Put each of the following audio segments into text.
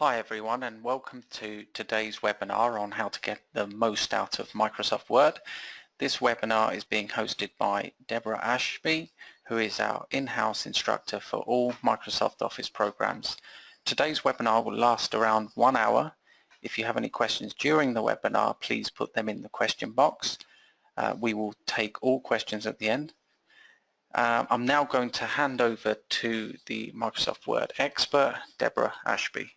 Hi everyone, and welcome to today's webinar on how to get the most out of Microsoft Word. This webinar is being hosted by Deborah Ashby, who is our in-house instructor for all Microsoft Office programs. Today's webinar will last around 1 hour. If you have any questions during the webinar, please put them in the question box. We will take all questions at the end. I'm now going to hand over to the Microsoft Word expert, Deborah Ashby.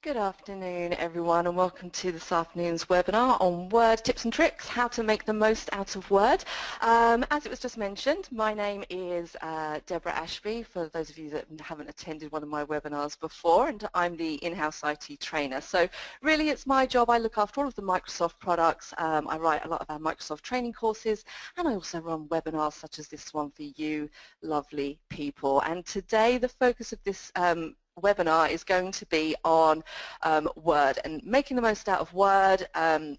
Good afternoon everyone, and welcome to this afternoon's webinar on Word tips and tricks, how to make the most out of Word. As it was just mentioned, my name is Deborah Ashby, for those of you that haven't attended one of my webinars before, and I'm the in-house IT trainer. So really it's my job. I look after all of the Microsoft products. I write a lot of our Microsoft training courses, and I also run webinars such as this one for you lovely people. And today the focus of this webinar is going to be on Word and making the most out of Word,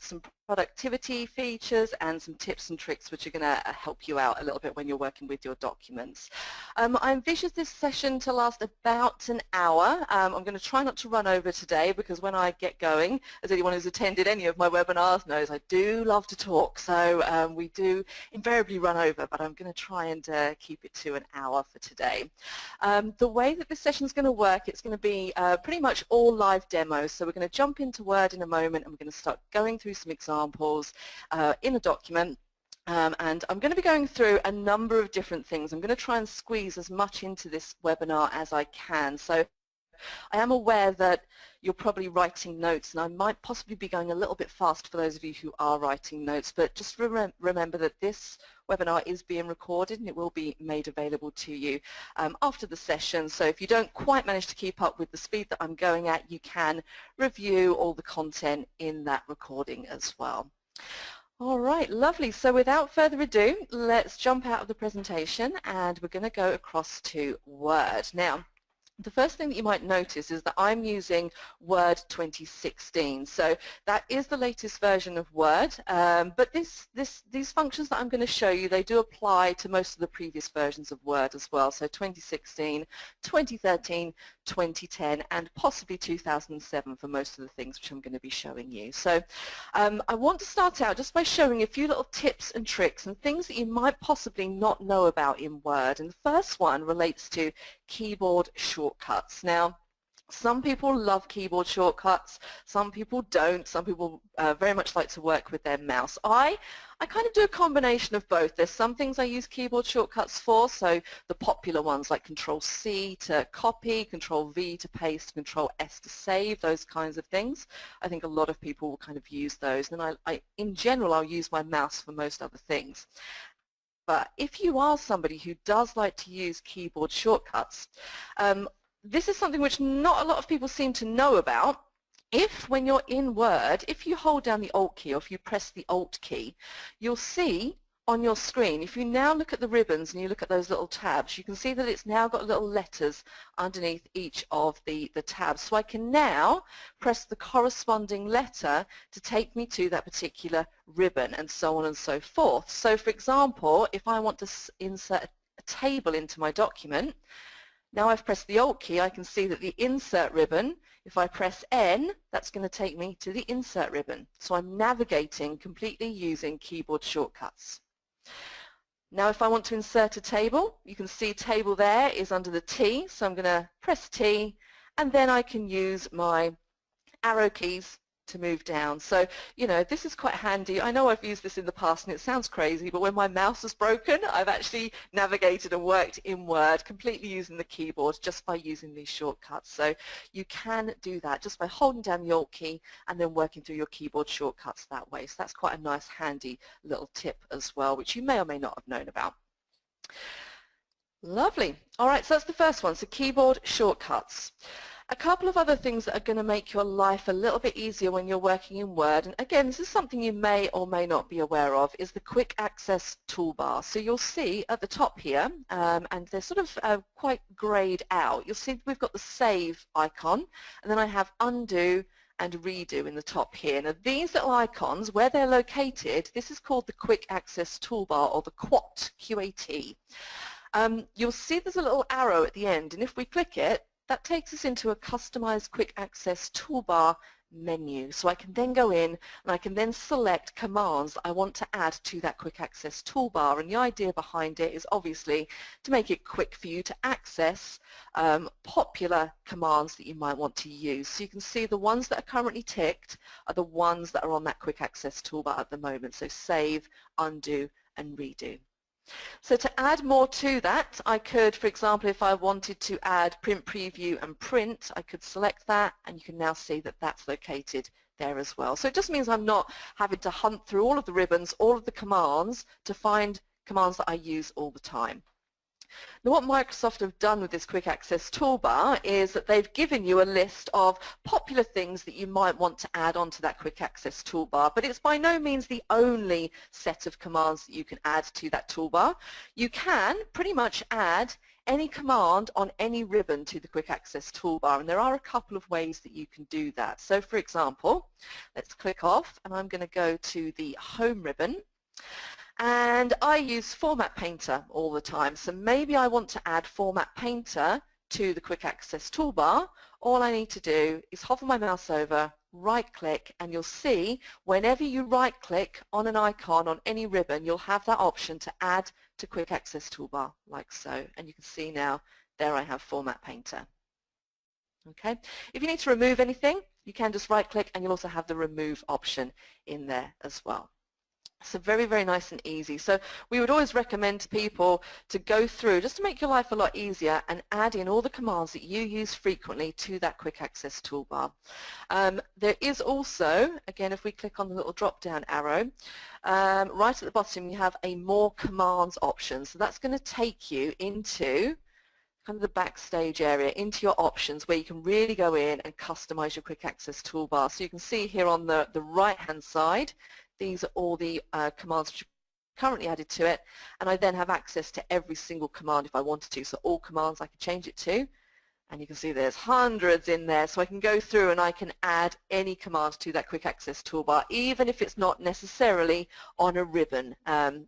some productivity features and some tips and tricks which are going to help you out a little bit when you're working with your documents. I envision this session to last about an hour. I'm going to try not to run over today because when I get going, as anyone who's attended any of my webinars knows, I do love to talk, so we do invariably run over, but I'm going to try and keep it to an hour for today. The way that this session is going to work, it's going to be pretty much all live demos. So we're going to jump into Word in a moment and we're going to start going through some examples in a document. And I'm going to be going through a number of different things. I'm going to try and squeeze as much into this webinar as I can. So I am aware that you're probably writing notes, and I might possibly be going a little bit fast for those of you who are writing notes, but just remember that this webinar is being recorded and it will be made available to you after the session. So if you don't quite manage to keep up with the speed that I'm going at, you can review all the content in that recording as well. All right, lovely. So without further ado, let's jump out of the presentation and we're going to go across to Word. Now, the first thing that you might notice is that I'm using Word 2016. So that is the latest version of Word, but these functions that I'm going to show you, they do apply to most of the previous versions of Word as well. So 2016, 2013, 2010, and possibly 2007 for most of the things which I'm going to be showing you. So I want to start out just by showing a few little tips and tricks and things that you might possibly not know about in Word. And the first one relates to keyboard shortcuts. Now, some people love keyboard shortcuts, some people don't, some people very much like to work with their mouse. I kind of do a combination of both. There's some things I use keyboard shortcuts for, so the popular ones like Control-C to copy, Control-V to paste, Control-S to save, those kinds of things. I think a lot of people will kind of use those, and in general I'll use my mouse for most other things. But if you are somebody who does like to use keyboard shortcuts, this is something which not a lot of people seem to know about. If, when you're in Word, if you hold down the Alt key or if you press the Alt key, you'll see on your screen, if you now look at the ribbons and you look at those little tabs, you can see that it's now got little letters underneath each of the tabs. So I can now press the corresponding letter to take me to that particular ribbon and so on and so forth. So for example, if I want to insert a table into my document, now I've pressed the Alt key, I can see that the Insert ribbon, if I press N, that's going to take me to the Insert ribbon. So I'm navigating completely using keyboard shortcuts. Now if I want to insert a table, you can see table there is under the T, so I'm going to press T, and then I can use my arrow keys to move down. So, you know, this is quite handy. I know I've used this in the past and it sounds crazy, but when my mouse was broken, I've actually navigated and worked in Word completely using the keyboard just by using these shortcuts. So you can do that just by holding down the Alt key and then working through your keyboard shortcuts that way. So that's quite a nice handy little tip as well, which you may or may not have known about. Lovely. All right, so that's the first one, so keyboard shortcuts. A couple of other things that are going to make your life a little bit easier when you're working in Word, and again this is something you may or may not be aware of, is the quick access toolbar. So you'll see at the top here, and they're sort of quite greyed out, you'll see we've got the save icon, and then I have undo and redo in the top here. Now these little icons, where they're located, this is called the Quick Access Toolbar, or the QAT, QAT. You'll see there's a little arrow at the end, and if we click it, that takes us into a customized Quick Access Toolbar menu. So I can then go in and I can then select commands that I want to add to that Quick Access Toolbar, and the idea behind it is obviously to make it quick for you to access popular commands that you might want to use. So you can see the ones that are currently ticked are the ones that are on that Quick Access Toolbar at the moment, so save, undo and redo. So to add more to that, I could, for example, if I wanted to add print preview and print, I could select that, and you can now see that that's located there as well. So it just means I'm not having to hunt through all of the ribbons, all of the commands to find commands that I use all the time. Now what Microsoft have done with this Quick Access Toolbar is that they've given you a list of popular things that you might want to add onto that Quick Access Toolbar, but it's by no means the only set of commands that you can add to that toolbar. You can pretty much add any command on any ribbon to the Quick Access Toolbar, and there are a couple of ways that you can do that. So for example, let's click off, and I'm going to go to the Home ribbon. And I use Format Painter all the time, so maybe I want to add Format Painter to the Quick Access Toolbar. All I need to do is hover my mouse over, right-click, and you'll see whenever you right-click on an icon on any ribbon, you'll have that option to add to Quick Access Toolbar, like so. And you can see now, there I have Format Painter. Okay. If you need to remove anything, you can just right-click, and you'll also have the Remove option in there as well. So very, very nice and easy. So we would always recommend to people to go through, just to make your life a lot easier, and add in all the commands that you use frequently to that Quick Access Toolbar. There is also, again, if we click on the little drop-down arrow, right at the bottom you have a More Commands option. So that's going to take you into kind of the backstage area, into your options, where you can really go in and customize your Quick Access Toolbar. So you can see here on the right-hand side, these are all the commands which are currently added to it, and I then have access to every single command if I wanted to. So all commands I can change it to, and you can see there's hundreds in there, so I can go through and I can add any command to that Quick Access Toolbar, even if it's not necessarily on a ribbon.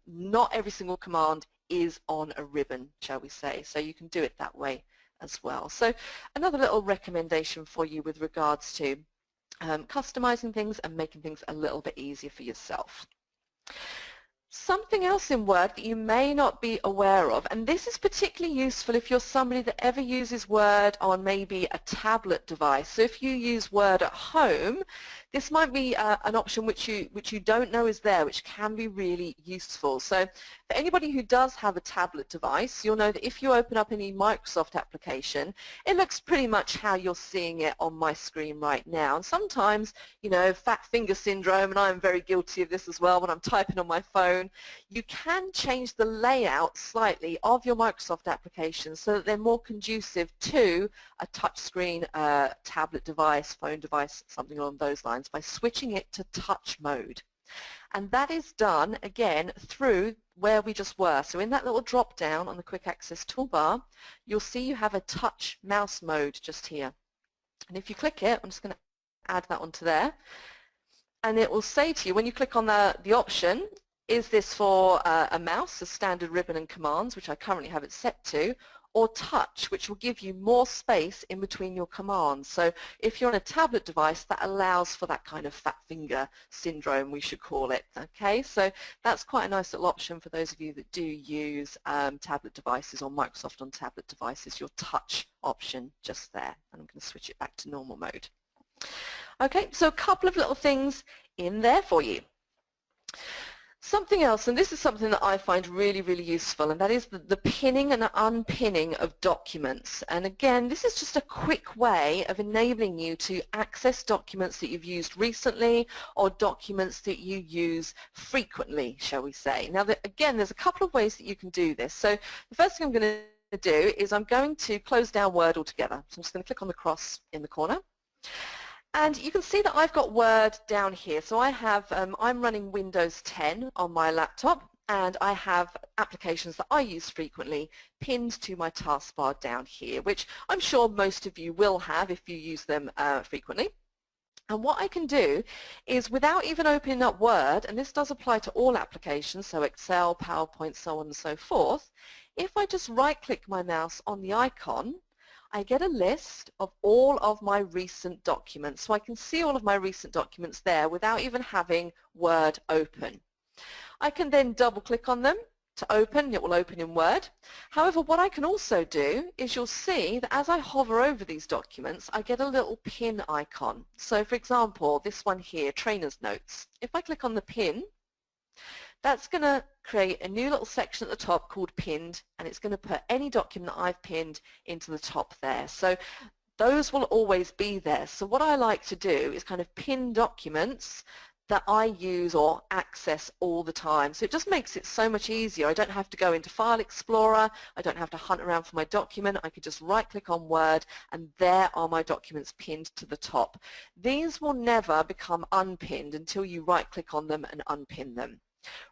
Not every single command is on a ribbon, shall we say, so you can do it that way as well. So another little recommendation for you with regards to customizing things and making things a little bit easier for yourself. Something else in Word that you may not be aware of, and this is particularly useful if you're somebody that ever uses Word on maybe a tablet device. So if you use Word at home, this might be an option which you don't know is there, which can be really useful. So for anybody who does have a tablet device, you'll know that if you open up any Microsoft application, it looks pretty much how you're seeing it on my screen right now. And sometimes, you know, fat finger syndrome, and I'm very guilty of this as well when I'm typing on my phone, you can change the layout slightly of your Microsoft applications so that they're more conducive to a touchscreen tablet device, phone device, something along those lines, by switching it to touch mode. And that is done, again, through where we just were. So in that little drop down on the Quick Access Toolbar, you'll see you have a touch mouse mode just here. And if you click it, I'm just going to add that onto there, and it will say to you, when you click on the option, is this for a mouse, a standard ribbon and commands, which I currently have it set to, or touch, which will give you more space in between your commands. So if you're on a tablet device, that allows for that kind of fat finger syndrome, we should call it. Okay, so that's quite a nice little option for those of you that do use tablet devices, or Microsoft on tablet devices, your touch option just there. And I'm going to switch it back to normal mode. Okay, so a couple of little things in there for you. Something else, and this is something that I find really, really useful, and that is the pinning and unpinning of documents. And again, this is just a quick way of enabling you to access documents that you've used recently, or documents that you use frequently, shall we say. Now, again, there's a couple of ways that you can do this. So the first thing I'm going to do is I'm going to close down Word altogether. So I'm just going to click on the cross in the corner. And you can see that I've got Word down here. So I have, I'm running Windows 10 on my laptop, and I have applications that I use frequently pinned to my taskbar down here, which I'm sure most of you will have if you use them frequently. And what I can do is, without even opening up Word, and this does apply to all applications, so Excel, PowerPoint, so on and so forth, if I just right-click my mouse on the icon, I get a list of all of my recent documents. So I can see all of my recent documents there without even having Word open. I can then double-click on them to open. It will open in Word. However, what I can also do is, you'll see that as I hover over these documents, I get a little pin icon. So for example, this one here, trainer's notes. If I click on the pin, that's going to create a new little section at the top called pinned, and it's going to put any document that I've pinned into the top there. So those will always be there. So what I like to do is kind of pin documents that I use or access all the time. So it just makes it so much easier. I don't have to go into File Explorer. I don't have to hunt around for my document. I can just right-click on Word, and there are my documents pinned to the top. These will never become unpinned until you right-click on them and unpin them.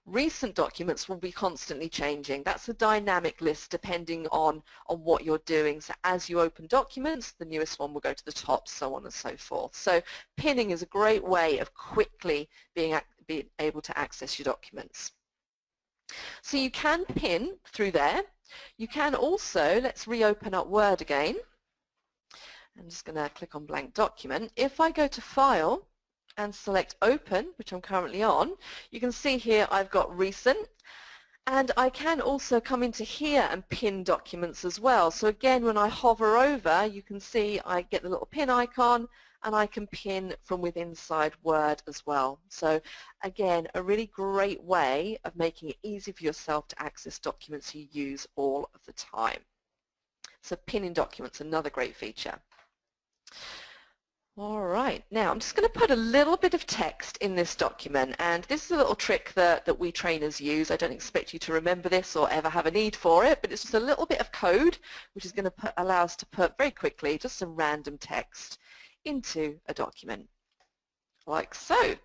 Recent documents will be constantly changing. That's a dynamic list depending on what you're doing. So as you open documents, the newest one will go to the top, so on and so forth. So pinning is a great way of quickly being able to access your documents. So you can pin through there. You can also, let's reopen up Word again. I'm just going to click on blank document. If I go to File and select Open, which I'm currently on, you can see here I've got recent, and I can also come into here and pin documents as well. So again, when I hover over, you can see I get the little pin icon, and I can pin from within inside Word as well. So again, a really great way of making it easy for yourself to access documents you use all of the time. So pinning documents, another great feature. All right, now I'm just going to put a little bit of text in this document, and this is a little trick that we trainers use. I don't expect you to remember this or ever have a need for it, but it's just a little bit of code which is going to allow us to put very quickly just some random text into a document, like so.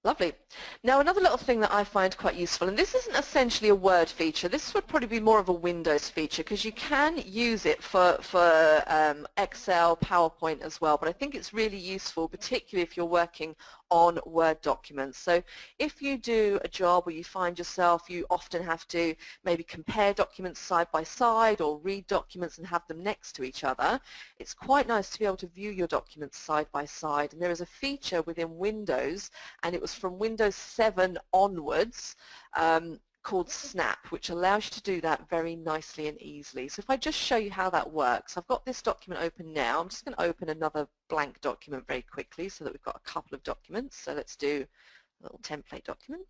Lovely. Now another little thing that I find quite useful, and this isn't essentially a Word feature, this would probably be more of a Windows feature, because you can use it for Excel, PowerPoint as well, but I think it's really useful, particularly if you're working on Word documents. So if you do a job where you find yourself, you often have to maybe compare documents side by side or read documents and have them next to each other, it's quite nice to be able to view your documents side by side. And there is a feature within Windows, and it was from Windows 7 onwards, called Snap, which allows you to do that very nicely and easily. So if I just show you how that works, I've got this document open now. I'm just going to open another blank document very quickly so that we've got a couple of documents. So let's do a little template document.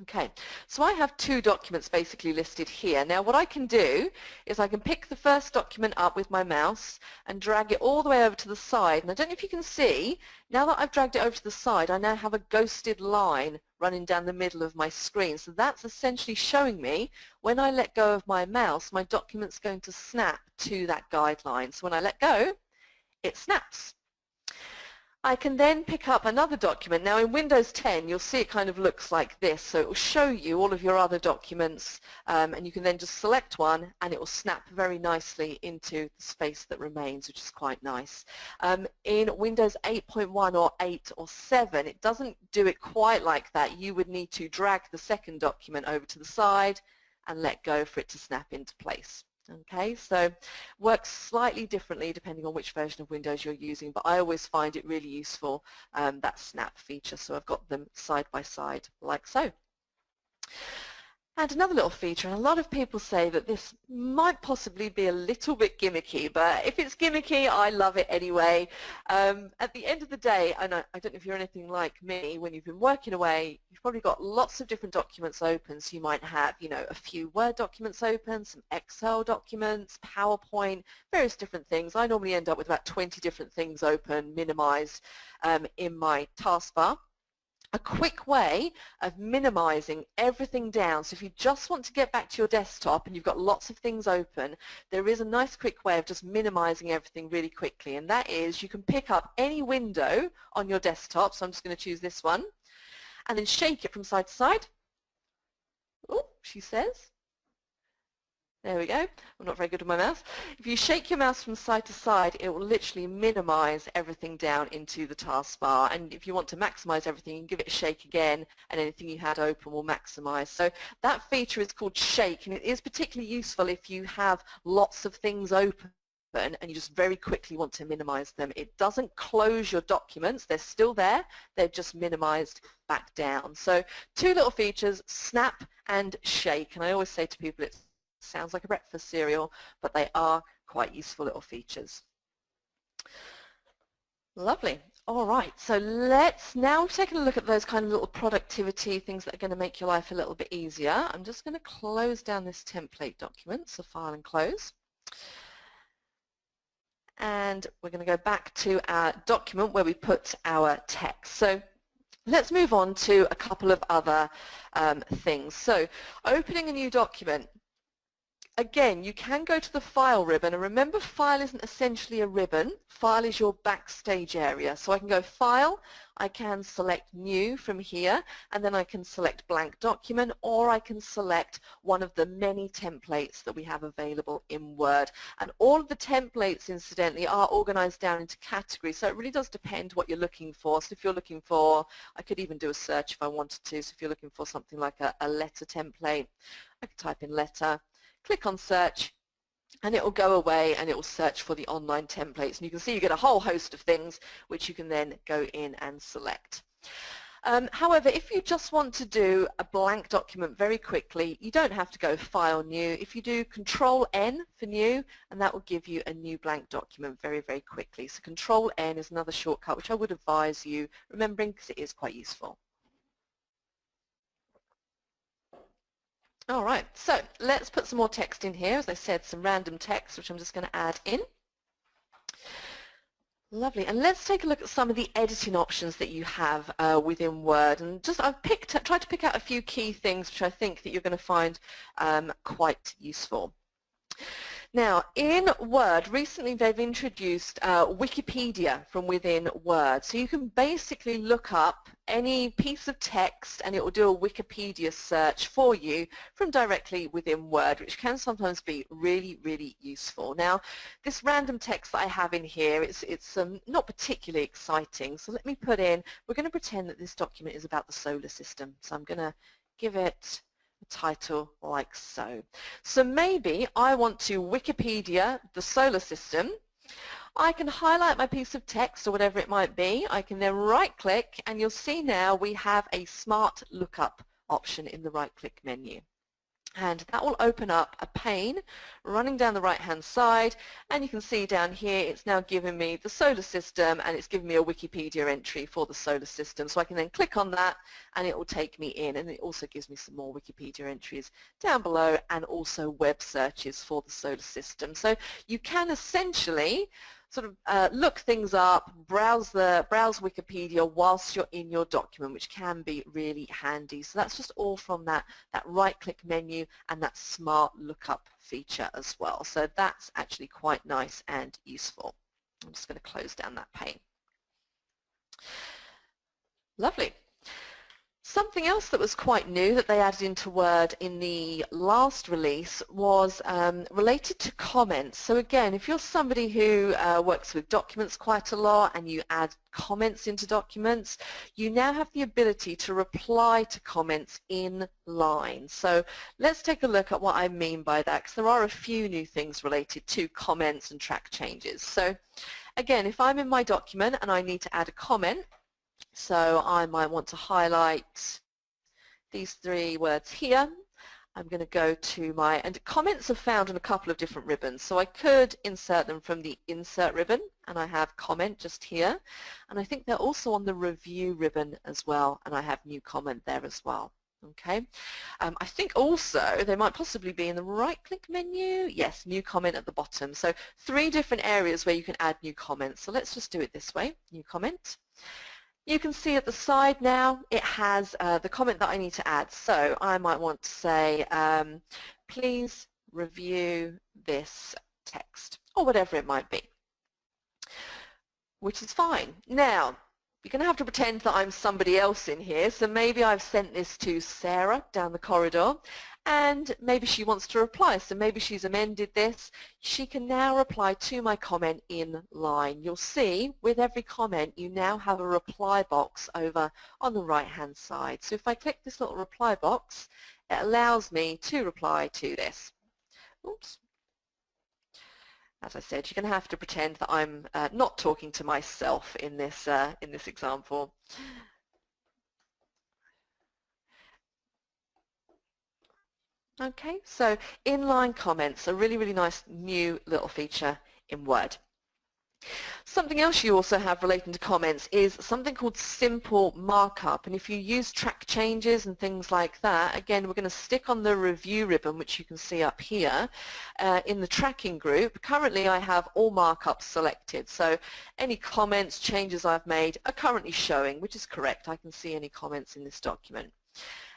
Okay, so I have two documents basically listed here. Now what I can do is I can pick the first document up with my mouse and drag it all the way over to the side. And I don't know if you can see, now that I've dragged it over to the side, I now have a ghosted line running down the middle of my screen. So that's essentially showing me when I let go of my mouse, my document's going to snap to that guideline. So when I let go, it snaps. I can then pick up another document. Now in Windows 10 you'll see it kind of looks like this, so it will show you all of your other documents, and you can then just select one and it will snap very nicely into the space that remains, which is quite nice. In Windows 8.1 or 8 or 7 it doesn't do it quite like that. You would need to drag the second document over to the side and let go for it to snap into place. Okay, so works slightly differently depending on which version of Windows you're using, but I always find it really useful, that snap feature, so I've got them side by side like so. And another little feature, and a lot of people say that this might possibly be a little bit gimmicky, but if it's gimmicky, I love it anyway. At the end of the day, and I don't know if you're anything like me, when you've been working away, you've probably got lots of different documents open, so you might have, you know, a few Word documents open, some Excel documents, PowerPoint, various different things. I normally end up with about 20 different things open, minimized in my taskbar. A quick way of minimizing everything down, so if you just want to get back to your desktop and you've got lots of things open, there is a nice quick way of just minimizing everything really quickly, and that is you can pick up any window on your desktop, so I'm just going to choose this one, and then shake it from side to side. Oh, she says. There we go. I'm not very good with my mouse. If you shake your mouse from side to side, it will literally minimize everything down into the taskbar. And if you want to maximize everything, you can give it a shake again, and anything you had open will maximize. So that feature is called Shake, and it is particularly useful if you have lots of things open and you just very quickly want to minimize them. It doesn't close your documents. They're still there. They're just minimized back down. So two little features, Snap and Shake. And I always say to people, it sounds like a breakfast cereal, but they are quite useful little features. Lovely. All right, so let's now take a look at those kind of little productivity things that are going to make your life a little bit easier. I'm just going to close down this template document, so File and Close. And we're going to go back to our document where we put our text. So let's move on to a couple of other things. So opening a new document. Again, you can go to the File ribbon, and remember, File isn't essentially a ribbon. File is your backstage area. So I can go File, I can select New from here, and then I can select Blank Document, or I can select one of the many templates that we have available in Word. And all of the templates, incidentally, are organized down into categories, so it really does depend what you're looking for. So if you're looking for, I could even do a search if I wanted to, so if you're looking for something like a letter template, I could type in letter, click on search, and it will go away and it will search for the online templates. And you can see you get a whole host of things which you can then go in and select. However, if you just want to do a blank document very quickly, you don't have to go File, New. If you do Control-N for New, and that will give you a new blank document very, very quickly. So Control-N is another shortcut which I would advise you remembering because it is quite useful. All right, so let's put some more text in here. As I said, some random text, which I'm just going to add in. Lovely, and let's take a look at some of the editing options that you have within Word. And just I've tried to pick out a few key things which I think that you're going to find quite useful. Now, in Word, recently they've introduced Wikipedia from within Word. So you can basically look up any piece of text and it will do a Wikipedia search for you from directly within Word, which can sometimes be really, really useful. Now, this random text that I have in here, it's not particularly exciting. So let me put in, we're going to pretend that this document is about the solar system. So I'm going to give it title like so. So maybe I want to Wikipedia the solar system. I can highlight my piece of text or whatever it might be. I can then right click and you'll see now we have a smart lookup option in the right click menu. And that will open up a pane running down the right hand side, and you can see down here it's now giving me the solar system and it's giving me a Wikipedia entry for the solar system. So I can then click on that and it will take me in, and it also gives me some more Wikipedia entries down below and also web searches for the solar system. So you can essentially sort of look things up, browse Wikipedia whilst you're in your document, which can be really handy. So that's just all from that right-click menu and that smart lookup feature as well. So that's actually quite nice and useful. I'm just going to close down that pane. Lovely. Something else that was quite new that they added into Word in the last release was related to comments. So again, if you're somebody who works with documents quite a lot and you add comments into documents, you now have the ability to reply to comments in line. So let's take a look at what I mean by that, because there are a few new things related to comments and track changes. So again, if I'm in my document and I need to add a comment, so I might want to highlight these three words here. I'm going to go to my, and comments are found in a couple of different ribbons. So I could insert them from the Insert ribbon, and I have comment just here. And I think they're also on the Review ribbon as well, and I have New Comment there as well. Okay. I think also they might possibly be in the right-click menu. Yes, New Comment at the bottom. So 3 different areas where you can add new comments. So let's just do it this way. New Comment. You can see at the side now it has the comment that I need to add. So I might want to say, please review this text, or whatever it might be, which is fine. Now, you're going to have to pretend that I'm somebody else in here. So maybe I've sent this to Sarah down the corridor, and maybe she wants to reply. So maybe she's amended this. She can now reply to my comment in line. You'll see with every comment you now have a reply box over on the right hand side. So if I click this little reply box, it allows me to reply to this. Oops. As I said, you're going to have to pretend that I'm not talking to myself in this example. Okay, so inline comments, a really, really nice new little feature in Word. Something else you also have relating to comments is something called simple markup, and if you use track changes and things like that, again we're going to stick on the review ribbon, which you can see up here in the tracking group. Currently I have all markups selected, so any comments, changes I've made are currently showing, which is correct. I can see any comments in this document.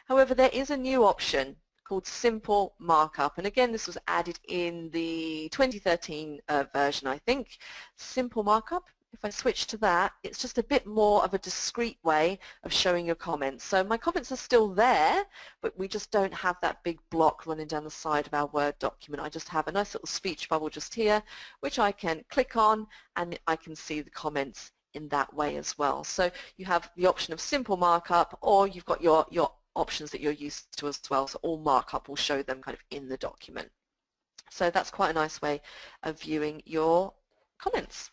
However, there is a new option called simple markup, and again this was added in the 2013 version, I think. Simple markup, if I switch to that, it's just a bit more of a discreet way of showing your comments. So my comments are still there, but we just don't have that big block running down the side of our Word document. I just have a nice little speech bubble just here, which I can click on and I can see the comments in that way as well. So you have the option of simple markup, or you've got your options that you're used to as well, so all markup will show them kind of in the document. So that's quite a nice way of viewing your comments.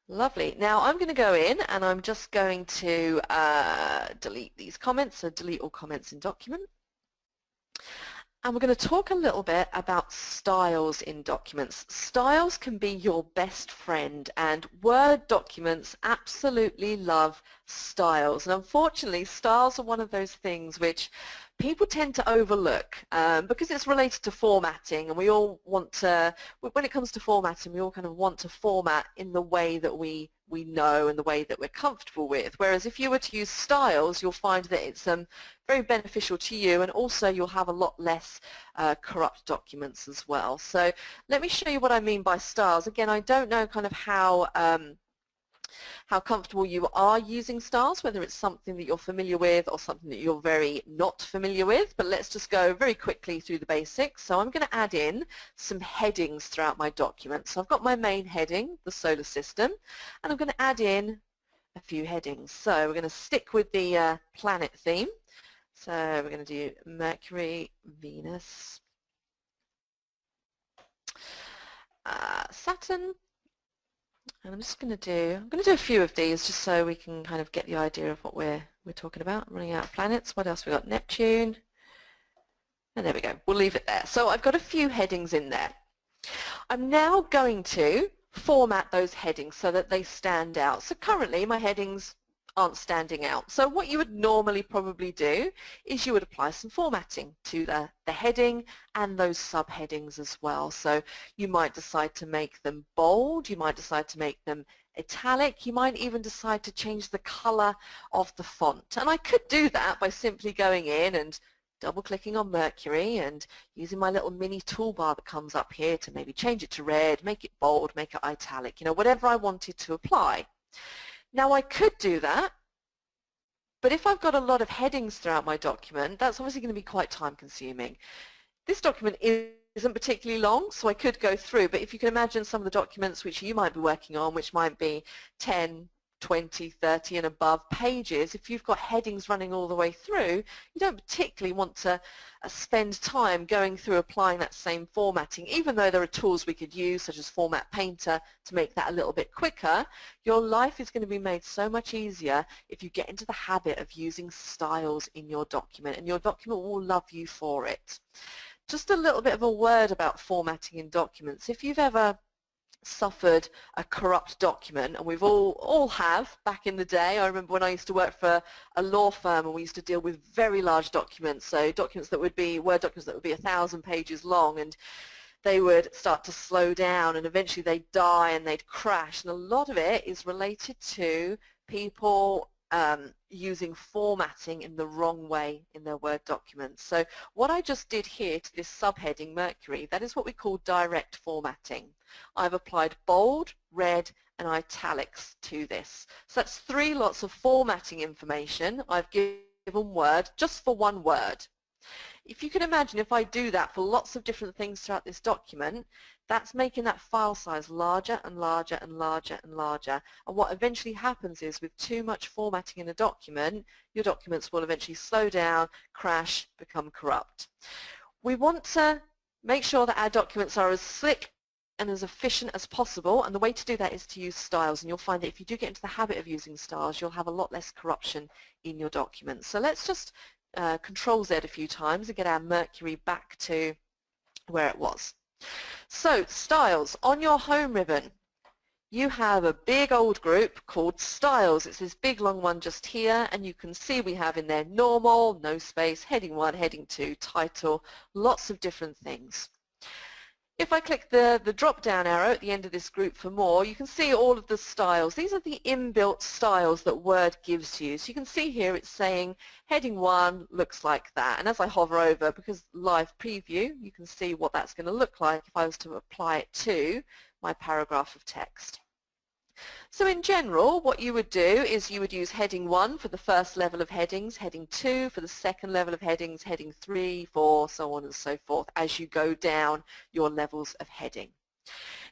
Lovely. Now I'm going to go in and I'm just going to delete these comments, so delete all comments in document. And we're going to talk a little bit about styles in documents. Styles can be your best friend, and Word documents absolutely love styles. And unfortunately, styles are one of those things which people tend to overlook because it's related to formatting, and we all want to, when it comes to formatting, we all kind of want to format in the way that we know and the way that we're comfortable with. Whereas if you were to use styles, you'll find that it's very beneficial to you, and also you'll have a lot less corrupt documents as well. So let me show you what I mean by styles. Again, I don't know kind of how comfortable you are using styles, whether it's something that you're familiar with or something that you're very not familiar with, but let's just go very quickly through the basics. So I'm going to add in some headings throughout my document. So I've got my main heading, the solar system, and I'm going to add in a few headings. So we're going to stick with the planet theme. So we're going to do Mercury, Venus, Saturn. And I'm just going to do a few of these just so we can kind of get the idea of what we're talking about. Running out of planets. What else we got? Neptune. And there we go. We'll leave it there. So I've got a few headings in there. I'm now going to format those headings so that they stand out. So currently my headings aren't standing out. So what you would normally probably do is you would apply some formatting to the heading and those subheadings as well. So you might decide to make them bold, you might decide to make them italic, you might even decide to change the color of the font. And I could do that by simply going in and double-clicking on Mercury and using my little mini toolbar that comes up here to maybe change it to red, make it bold, make it italic, you know, whatever I wanted to apply. Now I could do that, but if I've got a lot of headings throughout my document, that's obviously going to be quite time consuming. This document isn't particularly long, so I could go through, but if you can imagine some of the documents which you might be working on, which might be 10, 20, 30 and above pages, if you've got headings running all the way through, you don't particularly want to spend time going through applying that same formatting. Even though there are tools we could use, such as Format Painter, to make that a little bit quicker, your life is going to be made so much easier if you get into the habit of using styles in your document, and your document will love you for it. Just a little bit of a word about formatting in documents. If you've ever suffered a corrupt document, and we've all have back in the day. I remember when I used to work for a law firm and we used to deal with very large documents, so documents that would be Word documents that would be 1,000 pages long, and they would start to slow down and eventually they'd die and they'd crash, and a lot of it is related to people using formatting in the wrong way in their Word documents. So what I just did here to this subheading Mercury, that is what we call direct formatting. I've applied bold, red and italics to this. So that's 3 lots of formatting information I've given Word just for one word. If you can imagine, if I do that for lots of different things throughout this document, that's making that file size larger and larger and larger and larger. And what eventually happens is, with too much formatting in a document, your documents will eventually slow down, crash, become corrupt. We want to make sure that our documents are as slick and as efficient as possible, and the way to do that is to use styles. And you'll find that if you do get into the habit of using styles, you'll have a lot less corruption in your documents. So let's just Control Z a few times and get our Mercury back to where it was. So styles, on your home ribbon you have a big old group called styles. It's this big long one just here, and you can see we have in there normal, no space, heading 1, heading 2, title, lots of different things. If I click the drop down arrow at the end of this group for more, you can see all of the styles. These are the inbuilt styles that Word gives you. So you can see here it's saying heading 1 looks like that. And as I hover over, because live preview, you can see what that's going to look like if I was to apply it to my paragraph of text. So in general, what you would do is you would use heading 1 for the first level of headings, heading 2 for the second level of headings, heading 3, 4, so on and so forth as you go down your levels of heading.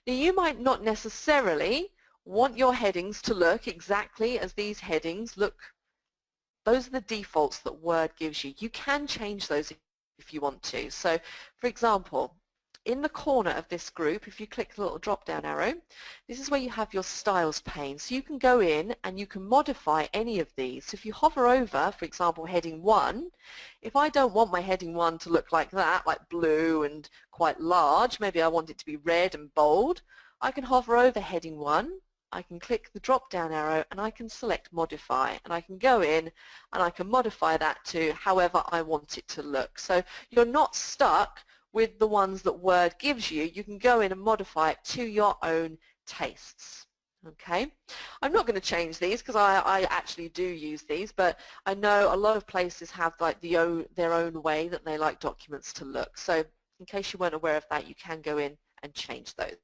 Now you might not necessarily want your headings to look exactly as these headings look. Those are the defaults that Word gives you. You can change those if you want to. So for example, in the corner of this group, if you click the little drop-down arrow, this is where you have your styles pane. So you can go in and you can modify any of these. So if you hover over, for example, heading 1, if I don't want my heading 1 to look like that, like blue and quite large, maybe I want it to be red and bold, I can hover over heading 1, I can click the drop-down arrow and I can select modify, and I can go in and I can modify that to however I want it to look. So you're not stuck with the ones that Word gives you. You can go in and modify it to your own tastes. Okay, I'm not going to change these because I actually do use these, but I know a lot of places have like their own way that they like documents to look. So in case you weren't aware of that, you can go in and change those.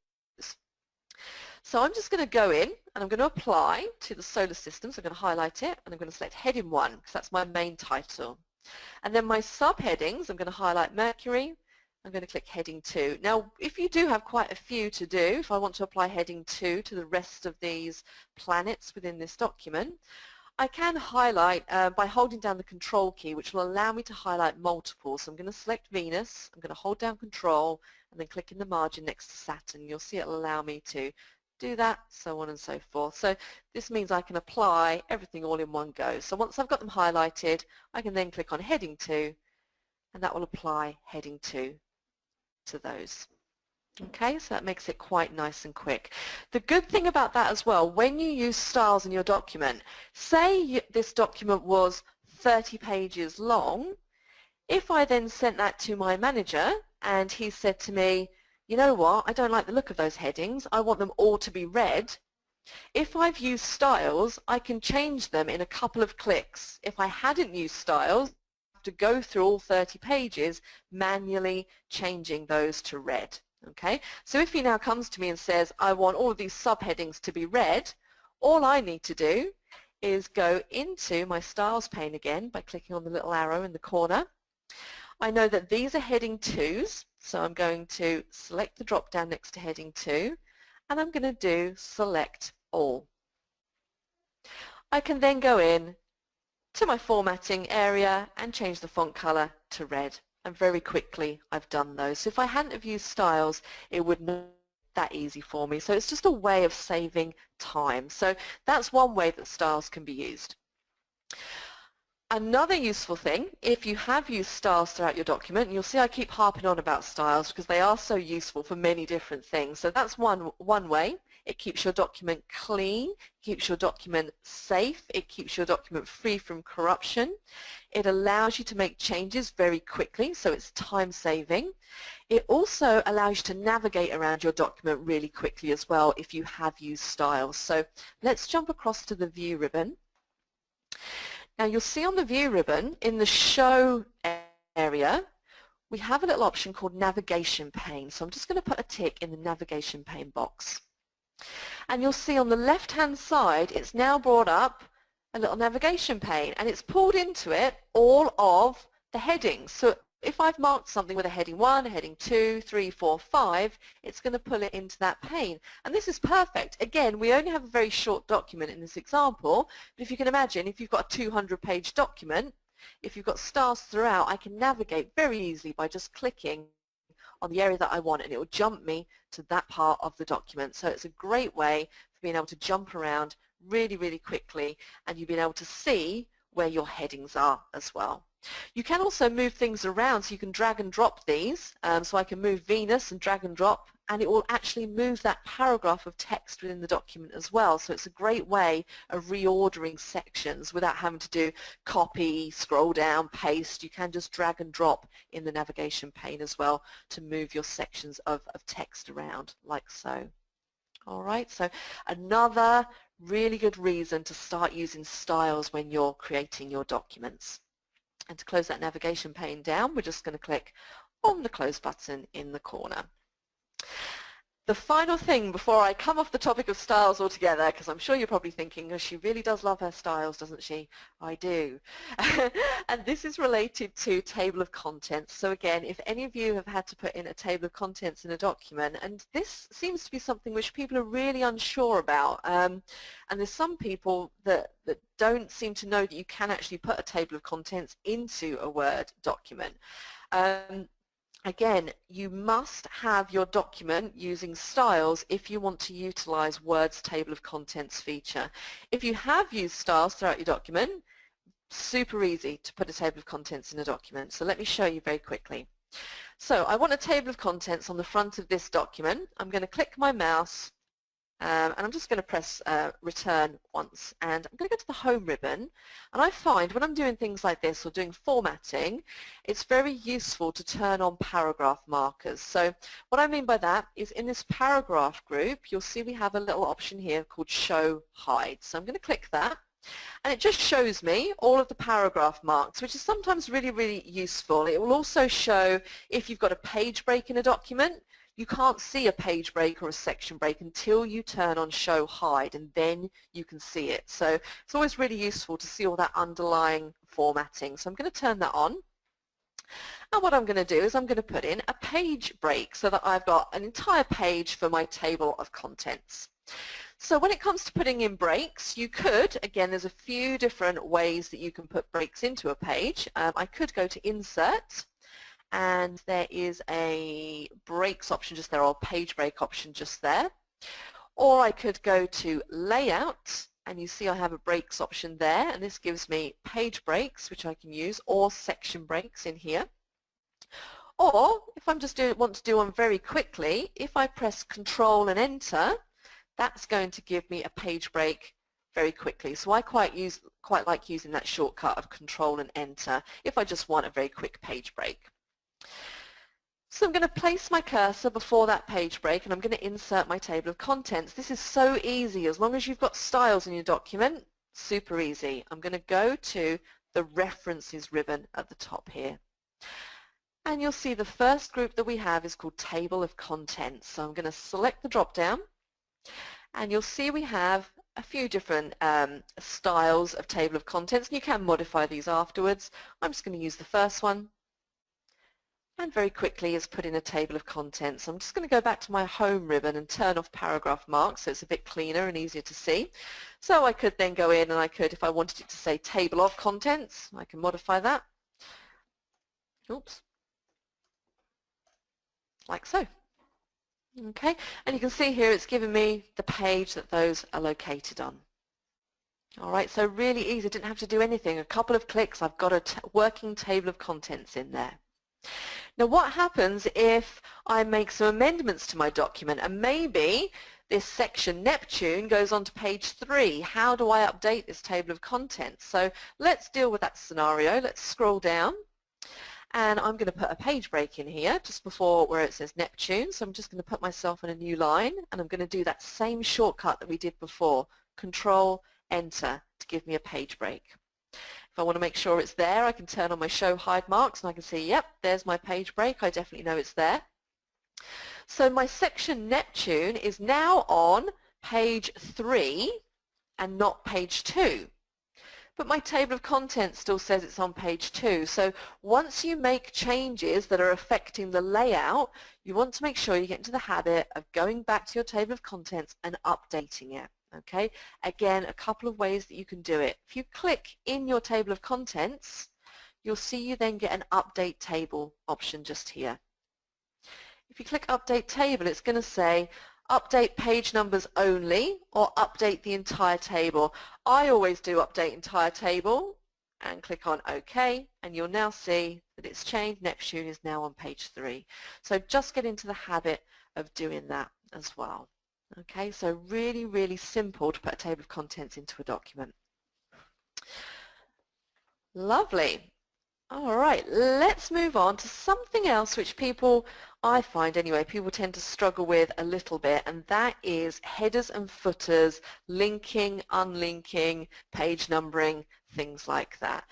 So I'm just going to go in and I'm going to apply to the solar system. So I'm going to highlight it and I'm going to select heading 1 because that's my main title. And then my subheadings, I'm going to highlight Mercury. I'm going to click heading 2. Now if you do have quite a few to do, if I want to apply heading 2 to the rest of these planets within this document, I can highlight by holding down the control key, which will allow me to highlight multiple. So I'm going to select Venus, I'm going to hold down control and then click in the margin next to Saturn. You'll see it will allow me to do that, so on and so forth. So this means I can apply everything all in one go. So once I've got them highlighted, I can then click on heading 2 and that will apply heading 2 to those. Okay, so that makes it quite nice and quick. The good thing about that as well, when you use styles in your document, say this document was 30 pages long, if I then sent that to my manager and he said to me, you know what, I don't like the look of those headings, I want them all to be red, if I've used styles, I can change them in a couple of clicks. If I hadn't used styles, to go through all 30 pages manually changing those to red. Okay, so if he now comes to me and says I want all of these subheadings to be red, all I need to do is go into my styles pane again by clicking on the little arrow in the corner. I know that these are heading 2s, so I'm going to select the drop down next to heading 2 and I'm going to do select all. I can then go in to my formatting area and change the font color to red, and very quickly I've done those. So if I hadn't have used styles, it would not be that easy for me. So it's just a way of saving time. So that's one way that styles can be used. Another useful thing, if you have used styles throughout your document, and you'll see I keep harping on about styles because they are so useful for many different things. So that's one way. It keeps your document clean, keeps your document safe, it keeps your document free from corruption. It allows you to make changes very quickly, so it's time saving. It also allows you to navigate around your document really quickly as well if you have used styles. So let's jump across to the View ribbon. Now you'll see on the View ribbon in the Show area we have a little option called Navigation Pane. So I'm just going to put a tick in the Navigation Pane box. And you'll see on the left-hand side it's now brought up a little navigation pane, and it's pulled into it all of the headings. So if I've marked something with a heading 1, a heading 2, 3, 4, 5, it's going to pull it into that pane. And this is perfect. Again, we only have a very short document in this example, but if you can imagine, if you've got a 200-page document, if you've got stars throughout, I can navigate very easily by just clicking on the area that I want, and it will jump me to that part of the document. So it's a great way for being able to jump around really, really quickly, and you've been able to see where your headings are as well. You can also move things around, so you can drag and drop these. So I can move Venus and drag and drop, and it will actually move that paragraph of text within the document as well. So it's a great way of reordering sections without having to do copy, scroll down, paste. You can just drag and drop in the navigation pane as well to move your sections of text around like so. All right, so another really good reason to start using styles when you're creating your documents. And to close that navigation pane down, we're just going to click on the close button in the corner. The final thing before I come off the topic of styles altogether, because I'm sure you're probably thinking, oh, she really does love her styles, doesn't she? I do. And this is related to table of contents. So again, if any of you have had to put in a table of contents in a document, and this seems to be something which people are really unsure about, and there's some people that don't seem to know that you can actually put a table of contents into a Word document. Again, you must have your document using styles if you want to utilize Word's table of contents feature. If you have used styles throughout your document, super easy to put a table of contents in a document. So let me show you very quickly. So I want a table of contents on the front of this document. I'm going to click my mouse and I'm just going to press return once, and I'm going to go to the home ribbon, and I find when I'm doing things like this or doing formatting, it's very useful to turn on paragraph markers. So what I mean by that is in this paragraph group you'll see we have a little option here called show hide. So I'm going to click that, and it just shows me all of the paragraph marks, which is sometimes really, really useful. It will also show if you've got a page break in a document. You can't see a page break or a section break until you turn on show hide, and then you can see it. So it's always really useful to see all that underlying formatting. So I'm going to turn that on. And what I'm going to do is I'm going to put in a page break so that I've got an entire page for my table of contents. So when it comes to putting in breaks, you could, again, there's a few different ways that you can put breaks into a page. I could go to Insert, and there is a breaks option just there, or page break option just there. Or I could go to Layout, and you see I have a breaks option there, and this gives me page breaks, which I can use, or section breaks in here. Or if I'm just want to do one very quickly, if I press Control and Enter, that's going to give me a page break very quickly. So I quite like using that shortcut of Control and Enter if I just want a very quick page break. So I'm going to place my cursor before that page break, and I'm going to insert my table of contents. This is so easy. As long as you've got styles in your document, super easy. I'm going to go to the References ribbon at the top here. And you'll see the first group that we have is called Table of Contents. So I'm going to select the drop-down, and you'll see we have a few different styles of Table of Contents, and you can modify these afterwards. I'm just going to use the first one, and very quickly is put in a table of contents. I'm just going to go back to my home ribbon and turn off paragraph marks so it's a bit cleaner and easier to see. So I could then go in and I could, if I wanted it to say table of contents, I can modify that. Oops. Like so. Okay, and you can see here it's given me the page that those are located on. All right, so really easy. I didn't have to do anything. A couple of clicks, I've got a working table of contents in there. Now what happens if I make some amendments to my document, and maybe this section Neptune goes on to page 3? How do I update this table of contents? So let's deal with that scenario. Let's scroll down, and I'm going to put a page break in here just before where it says Neptune. So I'm just going to put myself on a new line, and I'm going to do that same shortcut that we did before, Control Enter, to give me a page break. If If I want to make sure it's there, I can turn on my show hide marks and I can see, yep, there's my page break. I definitely know it's there. So my section Neptune is now on page 3 and not page 2. But my table of contents still says it's on page 2. So once you make changes that are affecting the layout, you want to make sure you get into the habit of going back to your table of contents and updating it. Okay? Again, a couple of ways that you can do it. If you click in your table of contents, you'll see you then get an update table option just here. If you click update table, it's going to say update page numbers only or update the entire table. I always do update entire table and click on OK, and you'll now see that it's changed. Neptune is now on page 3. So just get into the habit of doing that as well. Okay, so really, really simple to put a table of contents into a document. Lovely. All right, let's move on to something else which people, I find anyway, people tend to struggle with a little bit, and that is headers and footers, linking, unlinking, page numbering, things like that.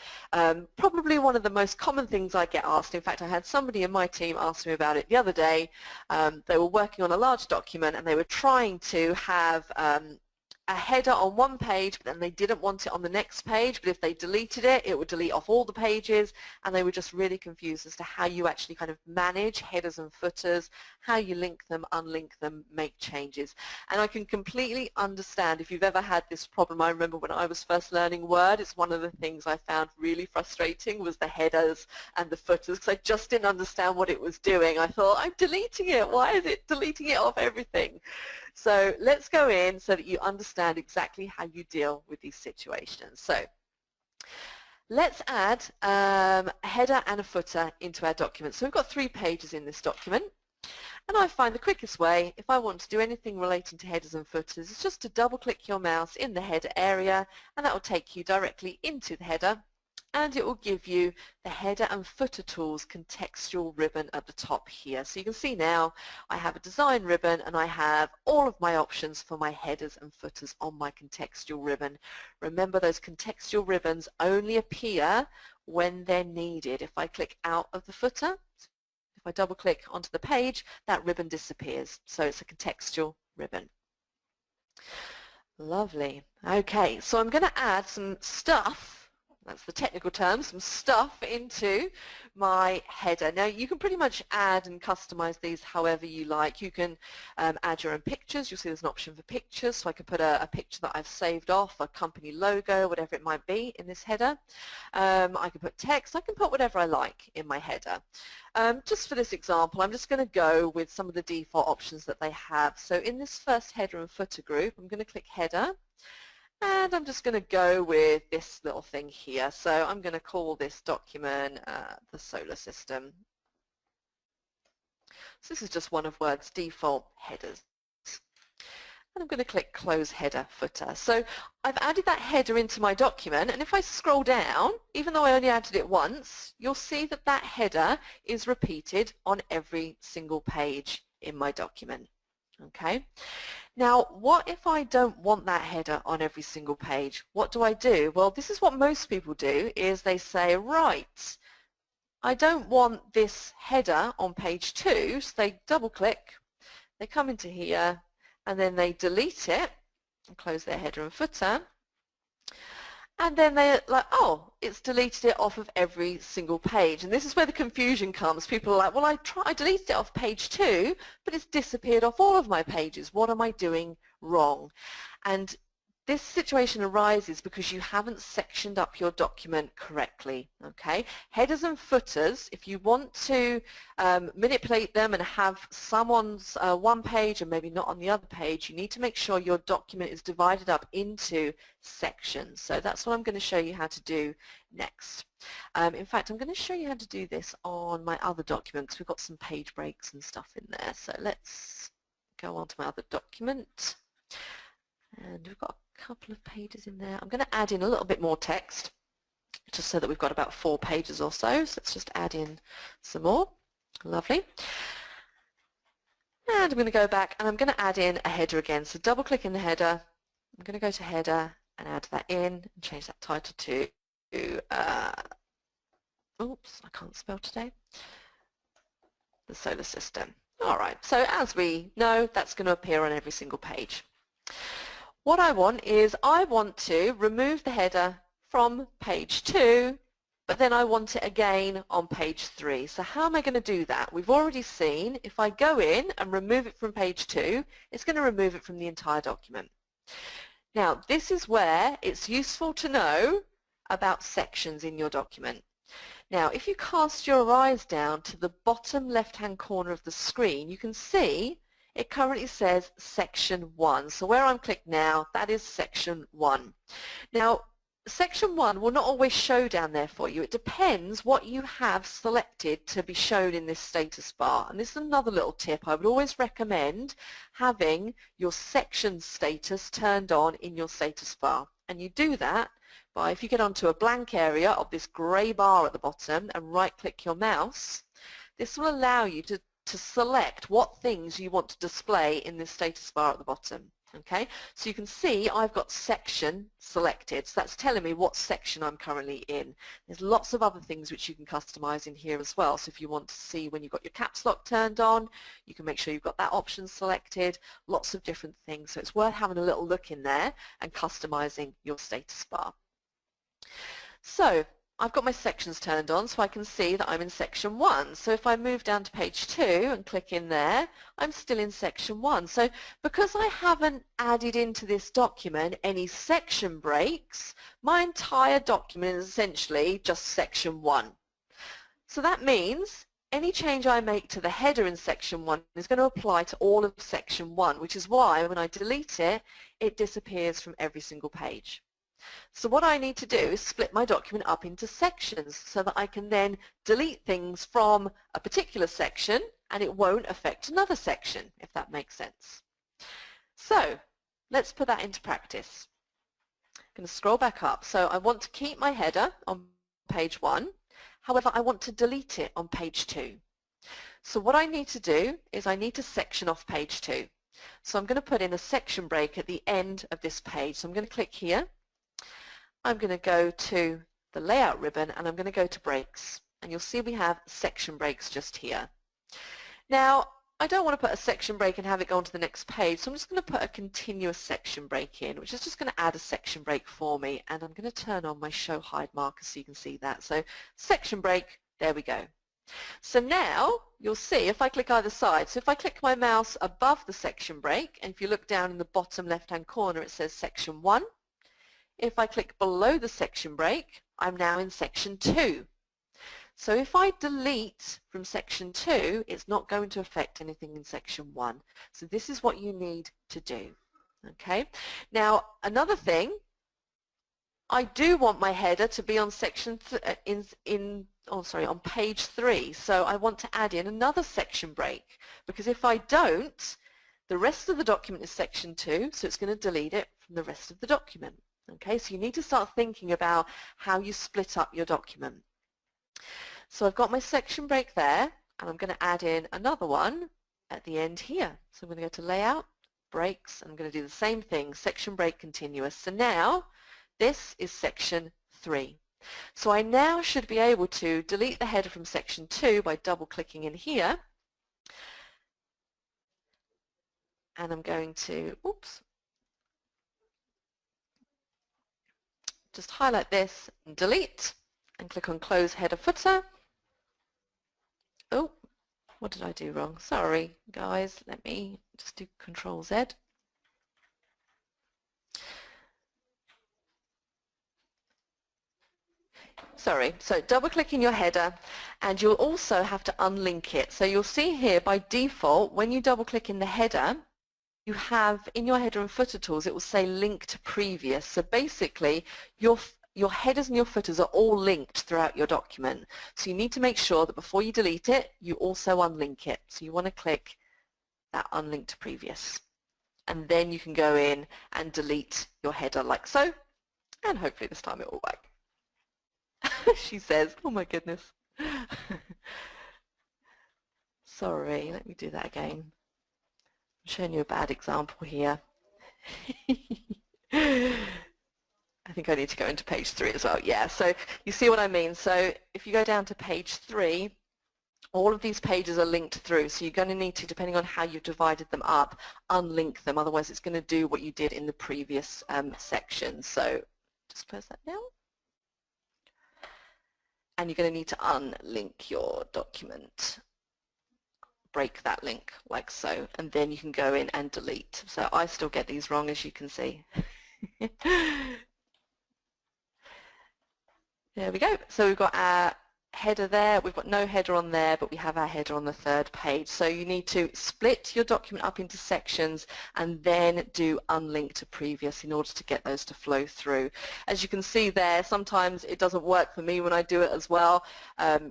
Probably one of the most common things I get asked. In fact, I had somebody in my team ask me about it the other day. They were working on a large document and they were trying to have a header on one page, but then they didn't want it on the next page, but if they deleted it, it would delete off all the pages, and they were just really confused as to how you actually kind of manage headers and footers, how you link them, unlink them, make changes. And I can completely understand if you've ever had this problem. I remember when I was first learning Word, it's one of the things I found really frustrating was the headers and the footers, because I just didn't understand what it was doing. I thought, I'm deleting it. Why is it deleting it off everything? So let's go in so that you understand exactly how you deal with these situations. So let's add a header and a footer into our document. So we've got 3 pages in this document. And I find the quickest way, if I want to do anything relating to headers and footers, is just to double-click your mouse in the header area, and that will take you directly into the header. And it will give you the header and footer tools contextual ribbon at the top here. So you can see now I have a design ribbon and I have all of my options for my headers and footers on my contextual ribbon. Remember, those contextual ribbons only appear when they're needed. If I click out of the footer, if I double click onto the page, that ribbon disappears. So it's a contextual ribbon. Lovely. Okay, so I'm going to add some stuff. That's the technical term, some stuff into my header. Now you can pretty much add and customize these however you like. You can add your own pictures. You'll see there's an option for pictures, so I could put a picture that I've saved off, a company logo, whatever it might be in this header. I can put text. I can put whatever I like in my header. Just for this example, I'm just going to go with some of the default options that they have. So in this first header and footer group, I'm going to click header. And I'm just going to go with this little thing here. So I'm going to call this document the solar system. So this is just one of Word's default headers. And I'm going to click close header footer. So I've added that header into my document, and if I scroll down, even though I only added it once, you'll see that that header is repeated on every single page in my document. Okay. Now, what if I don't want that header on every single page? What do I do? Well, this is what most people do, is they say, right, I don't want this header on page 2, so they double click, they come into here, and then they delete it and close their header and footer. And then they're like, oh, it's deleted it off of every single page. And this is where the confusion comes. People are like, well, I deleted it off page 2, but it's disappeared off all of my pages. What am I doing wrong? And this situation arises because you haven't sectioned up your document correctly. Okay, headers and footers, if you want to manipulate them and have some on one page and maybe not on the other page, you need to make sure your document is divided up into sections. So that's what I'm going to show you how to do next. In fact, I'm going to show you how to do this on my other document because we've got some page breaks and stuff in there. So let's go on to my other document. And we've got a couple of pages in there. I'm going to add in a little bit more text just so that we've got about 4 pages or so. So let's just add in some more. Lovely. And I'm going to go back and I'm going to add in a header again. So double click in the header. I'm going to go to header and add that in and change that title to oops, I can't spell today, the solar system. All right, so as we know, that's going to appear on every single page. What I want is I want to remove the header from page 2, but then I want it again on page 3. So how am I going to do that? We've already seen if I go in and remove it from page 2, it's going to remove it from the entire document. Now, this is where it's useful to know about sections in your document. Now, if you cast your eyes down to the bottom left-hand corner of the screen, you can see it currently says section 1. So where I'm clicked now, that is section 1. Now, section 1 will not always show down there for you. It depends what you have selected to be shown in this status bar. And this is another little tip. I would always recommend having your section status turned on in your status bar. And you do that by, if you get onto a blank area of this grey bar at the bottom and right-click your mouse, this will allow you to select what things you want to display in this status bar at the bottom. Okay, so you can see I've got section selected, so that's telling me what section I'm currently in. There's lots of other things which you can customize in here as well, so if you want to see when you've got your caps lock turned on, you can make sure you've got that option selected, lots of different things, so it's worth having a little look in there and customizing your status bar. So I've got my sections turned on so I can see that I'm in section 1. So if I move down to page 2 and click in there, I'm still in section 1. So because I haven't added into this document any section breaks, my entire document is essentially just section 1. So that means any change I make to the header in section 1 is going to apply to all of section 1, which is why when I delete it, it disappears from every single page. So what I need to do is split my document up into sections so that I can then delete things from a particular section and it won't affect another section, if that makes sense. So let's put that into practice. I'm going to scroll back up. So I want to keep my header on page 1. However, I want to delete it on page 2. So what I need to do is I need to section off page 2. So I'm going to put in a section break at the end of this page. So I'm going to click here. I'm going to go to the layout ribbon and I'm going to go to breaks, and you'll see we have section breaks just here. Now I don't want to put a section break and have it go on to the next page, so I'm just going to put a continuous section break in, which is just going to add a section break for me, and I'm going to turn on my show hide marker so you can see that. So section break, there we go. So now you'll see if I click either side, so if I click my mouse above the section break, and if you look down in the bottom left hand corner it says section 1. If I click below the section break, I'm now in section 2. So if I delete from section 2, it's not going to affect anything in section 1. So this is what you need to do. Okay. Now another thing, I do want my header to be on section on page 3. So I want to add in another section break, because if I don't, the rest of the document is section 2, so it's going to delete it from the rest of the document. Okay, so you need to start thinking about how you split up your document. So I've got my section break there, and I'm going to add in another one at the end here. So I'm going to go to Layout, Breaks, and I'm going to do the same thing, section break continuous. So now this is section 3. So I now should be able to delete the header from section 2 by double-clicking in here. And I'm going to, just highlight this and delete and click on Close Header Footer. Oh, what did I do wrong? Sorry, guys. Let me just do Control Z. Sorry, so double click in your header, and you'll also have to unlink it. So you'll see here by default, when you double click in the header, you have in your header and footer tools, it will say link to previous. So basically your headers and your footers are all linked throughout your document. So you need to make sure that before you delete it, you also unlink it. So you want to click that unlink to previous. And then you can go in and delete your header like so. And hopefully this time it will work. She says, oh my goodness. Sorry, let me do that again. I'm showing you a bad example here. I think I need to go into page 3 as well. Yeah, so you see what I mean. So if you go down to page 3, all of these pages are linked through, so you're going to need to, depending on how you've divided them up, unlink them. Otherwise it's going to do what you did in the previous section. So just close that now. And you're going to need to unlink your document. Break that link like so, and then you can go in and delete. So I still get these wrong, as you can see. There we go. So we've got our header there. We've got no header on there, but we have our header on the 3rd page. So you need to split your document up into sections and then do unlink to previous in order to get those to flow through. As you can see there, sometimes it doesn't work for me when I do it as well.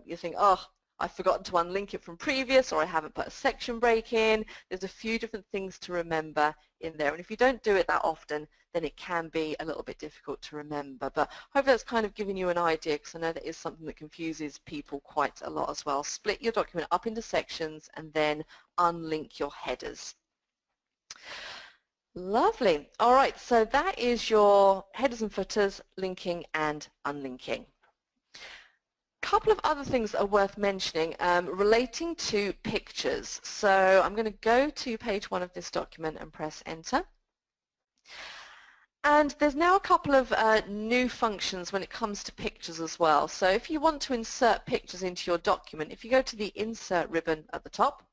You think, oh, I've forgotten to unlink it from previous, or I haven't put a section break in. There's a few different things to remember in there, and if you don't do it that often, then it can be a little bit difficult to remember. But hopefully that's kind of giving you an idea, because I know that is something that confuses people quite a lot as well. Split your document up into sections and then unlink your headers. Lovely. All right, so that is your headers and footers, linking and unlinking. Couple of other things that are worth mentioning relating to pictures. So I'm going to go to page 1 of this document and press enter. And there's now a couple of new functions when it comes to pictures as well. So if you want to insert pictures into your document, if you go to the insert ribbon at the top,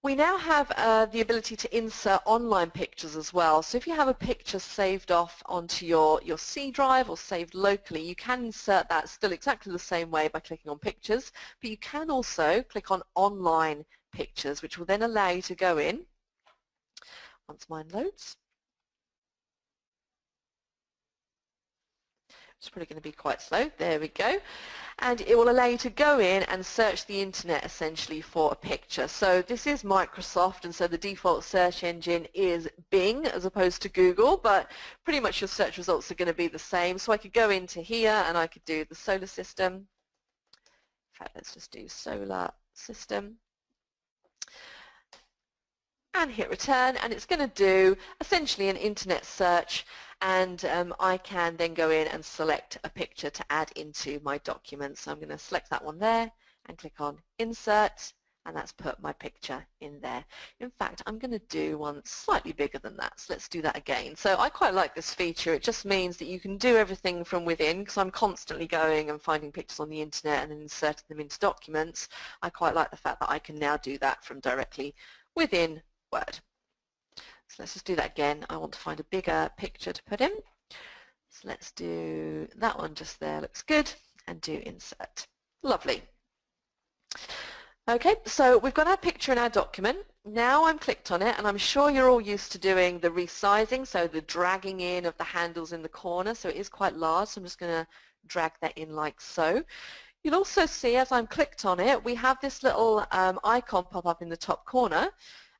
we now have the ability to insert online pictures as well. So if you have a picture saved off onto your C drive or saved locally, you can insert that still exactly the same way by clicking on pictures, but you can also click on online pictures, which will then allow you to go in, once mine loads. It's probably going to be quite slow. There we go. And it will allow you to go in and search the internet essentially for a picture. So this is Microsoft, and so the default search engine is Bing as opposed to Google, but pretty much your search results are going to be the same. So I could go into here and I could do the solar system. In fact, let's just do solar system. And hit return, and it's going to do essentially an internet search, and I can then go in and select a picture to add into my document. So I'm going to select that one there and click on insert, and that's put my picture in there. In fact, I'm going to do one slightly bigger than that, so let's do that again. So I quite like this feature. It just means that you can do everything from within, because I'm constantly going and finding pictures on the internet and then inserting them into documents. I quite like the fact that I can now do that from directly within Word. So let's just do that again. I want to find a bigger picture to put in. So let's do that one just there. Looks good. And do insert. Lovely. Okay, so we've got our picture in our document. Now I'm clicked on it, and I'm sure you're all used to doing the resizing, so the dragging in of the handles in the corner. So it is quite large, so I'm just going to drag that in like so. You'll also see as I'm clicked on it, we have this little icon pop up in the top corner.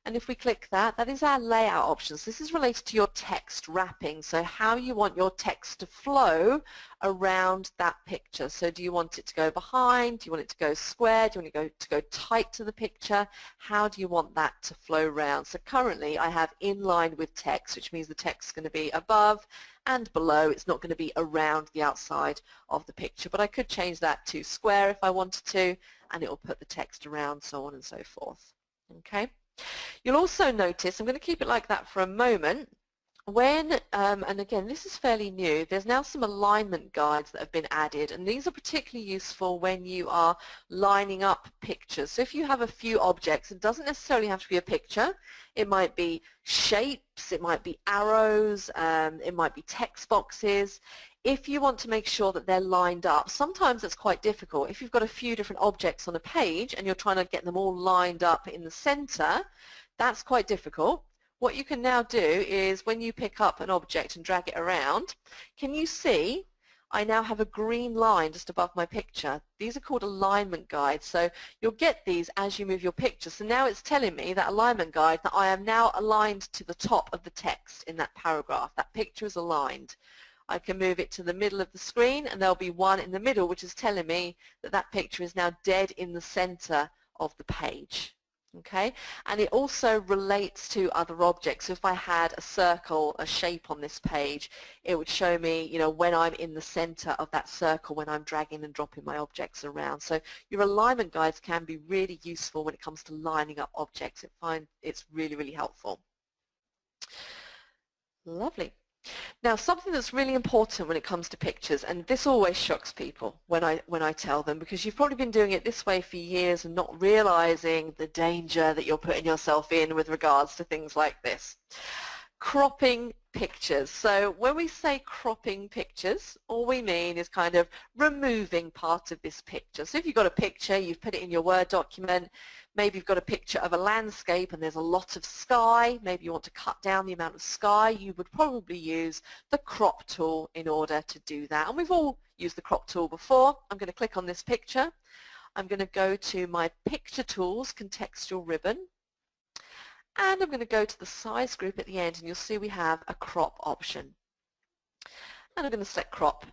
And if we click that, that is our layout options. This is related to your text wrapping, so how you want your text to flow around that picture. So do you want it to go behind? Do you want it to go square? Do you want it to go tight to the picture? How do you want that to flow around? So currently I have in line with text, which means the text is going to be above and below. It's not going to be around the outside of the picture, but I could change that to square if I wanted to, and it will put the text around, so on and so forth. Okay. You'll also notice, I'm going to keep it like that for a moment, when, and again this is fairly new, there's now some alignment guides that have been added, and these are particularly useful when you are lining up pictures. So if you have a few objects, it doesn't necessarily have to be a picture, it might be shapes, it might be arrows, it might be text boxes. If you want to make sure that they're lined up, sometimes it's quite difficult. If you've got a few different objects on a page and you're trying to get them all lined up in the center, that's quite difficult. What you can now do is when you pick up an object and drag it around, can you see I now have a green line just above my picture? These are called alignment guides, so you'll get these as you move your picture. So now it's telling me, that alignment guide, that I am now aligned to the top of the text in that paragraph. That picture is aligned. I can move it to the middle of the screen, and there'll be one in the middle which is telling me that that picture is now dead in the center of the page. Okay, and it also relates to other objects. So if I had a circle, a shape on this page, it would show me, you know, when I'm in the center of that circle, when I'm dragging and dropping my objects around. So your alignment guides can be really useful when it comes to lining up objects. I find it's really, really helpful. Lovely. Now, something that's really important when it comes to pictures, and this always shocks people when I tell them, because you've probably been doing it this way for years and not realizing the danger that you're putting yourself in with regards to things like this. Cropping pictures. So when we say cropping pictures, all we mean is kind of removing part of this picture. So if you've got a picture, you've put it in your Word document, maybe you've got a picture of a landscape and there's a lot of sky, maybe you want to cut down the amount of sky, you would probably use the crop tool in order to do that. And we've all used the crop tool before. I'm going to click on this picture. I'm going to go to my Picture Tools contextual ribbon. And I'm going to go to the size group at the end, and you'll see we have a crop option. And I'm going to select crop.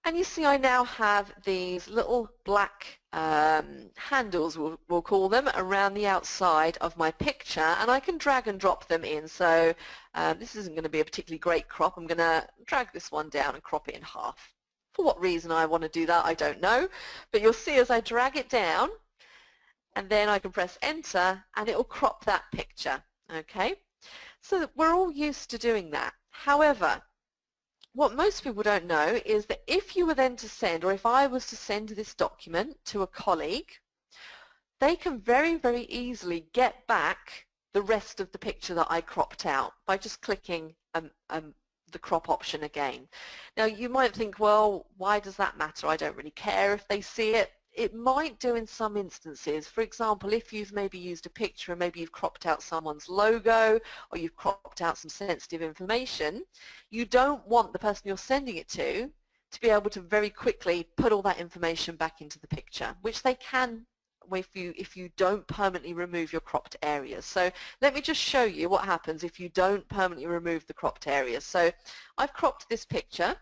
And you see I now have these little black handles, we'll call them, around the outside of my picture, and I can drag and drop them in. So this isn't going to be a particularly great crop. I'm going to drag this one down and crop it in half. For what reason I want to do that, I don't know. But you'll see as I drag it down, and then I can press enter and it will crop that picture. Okay, so we're all used to doing that. However, what most people don't know is that if you were then to send, or if I was to send this document to a colleague, they can very, very easily get back the rest of the picture that I cropped out by just clicking the crop option again. Now you might think, well, why does that matter? I don't really care if they see it. It might do in some instances. For example, if you've maybe used a picture and maybe you've cropped out someone's logo or you've cropped out some sensitive information, you don't want the person you're sending it to be able to very quickly put all that information back into the picture, which they can if you don't permanently remove your cropped areas. So let me just show you what happens if you don't permanently remove the cropped areas. So I've cropped this picture.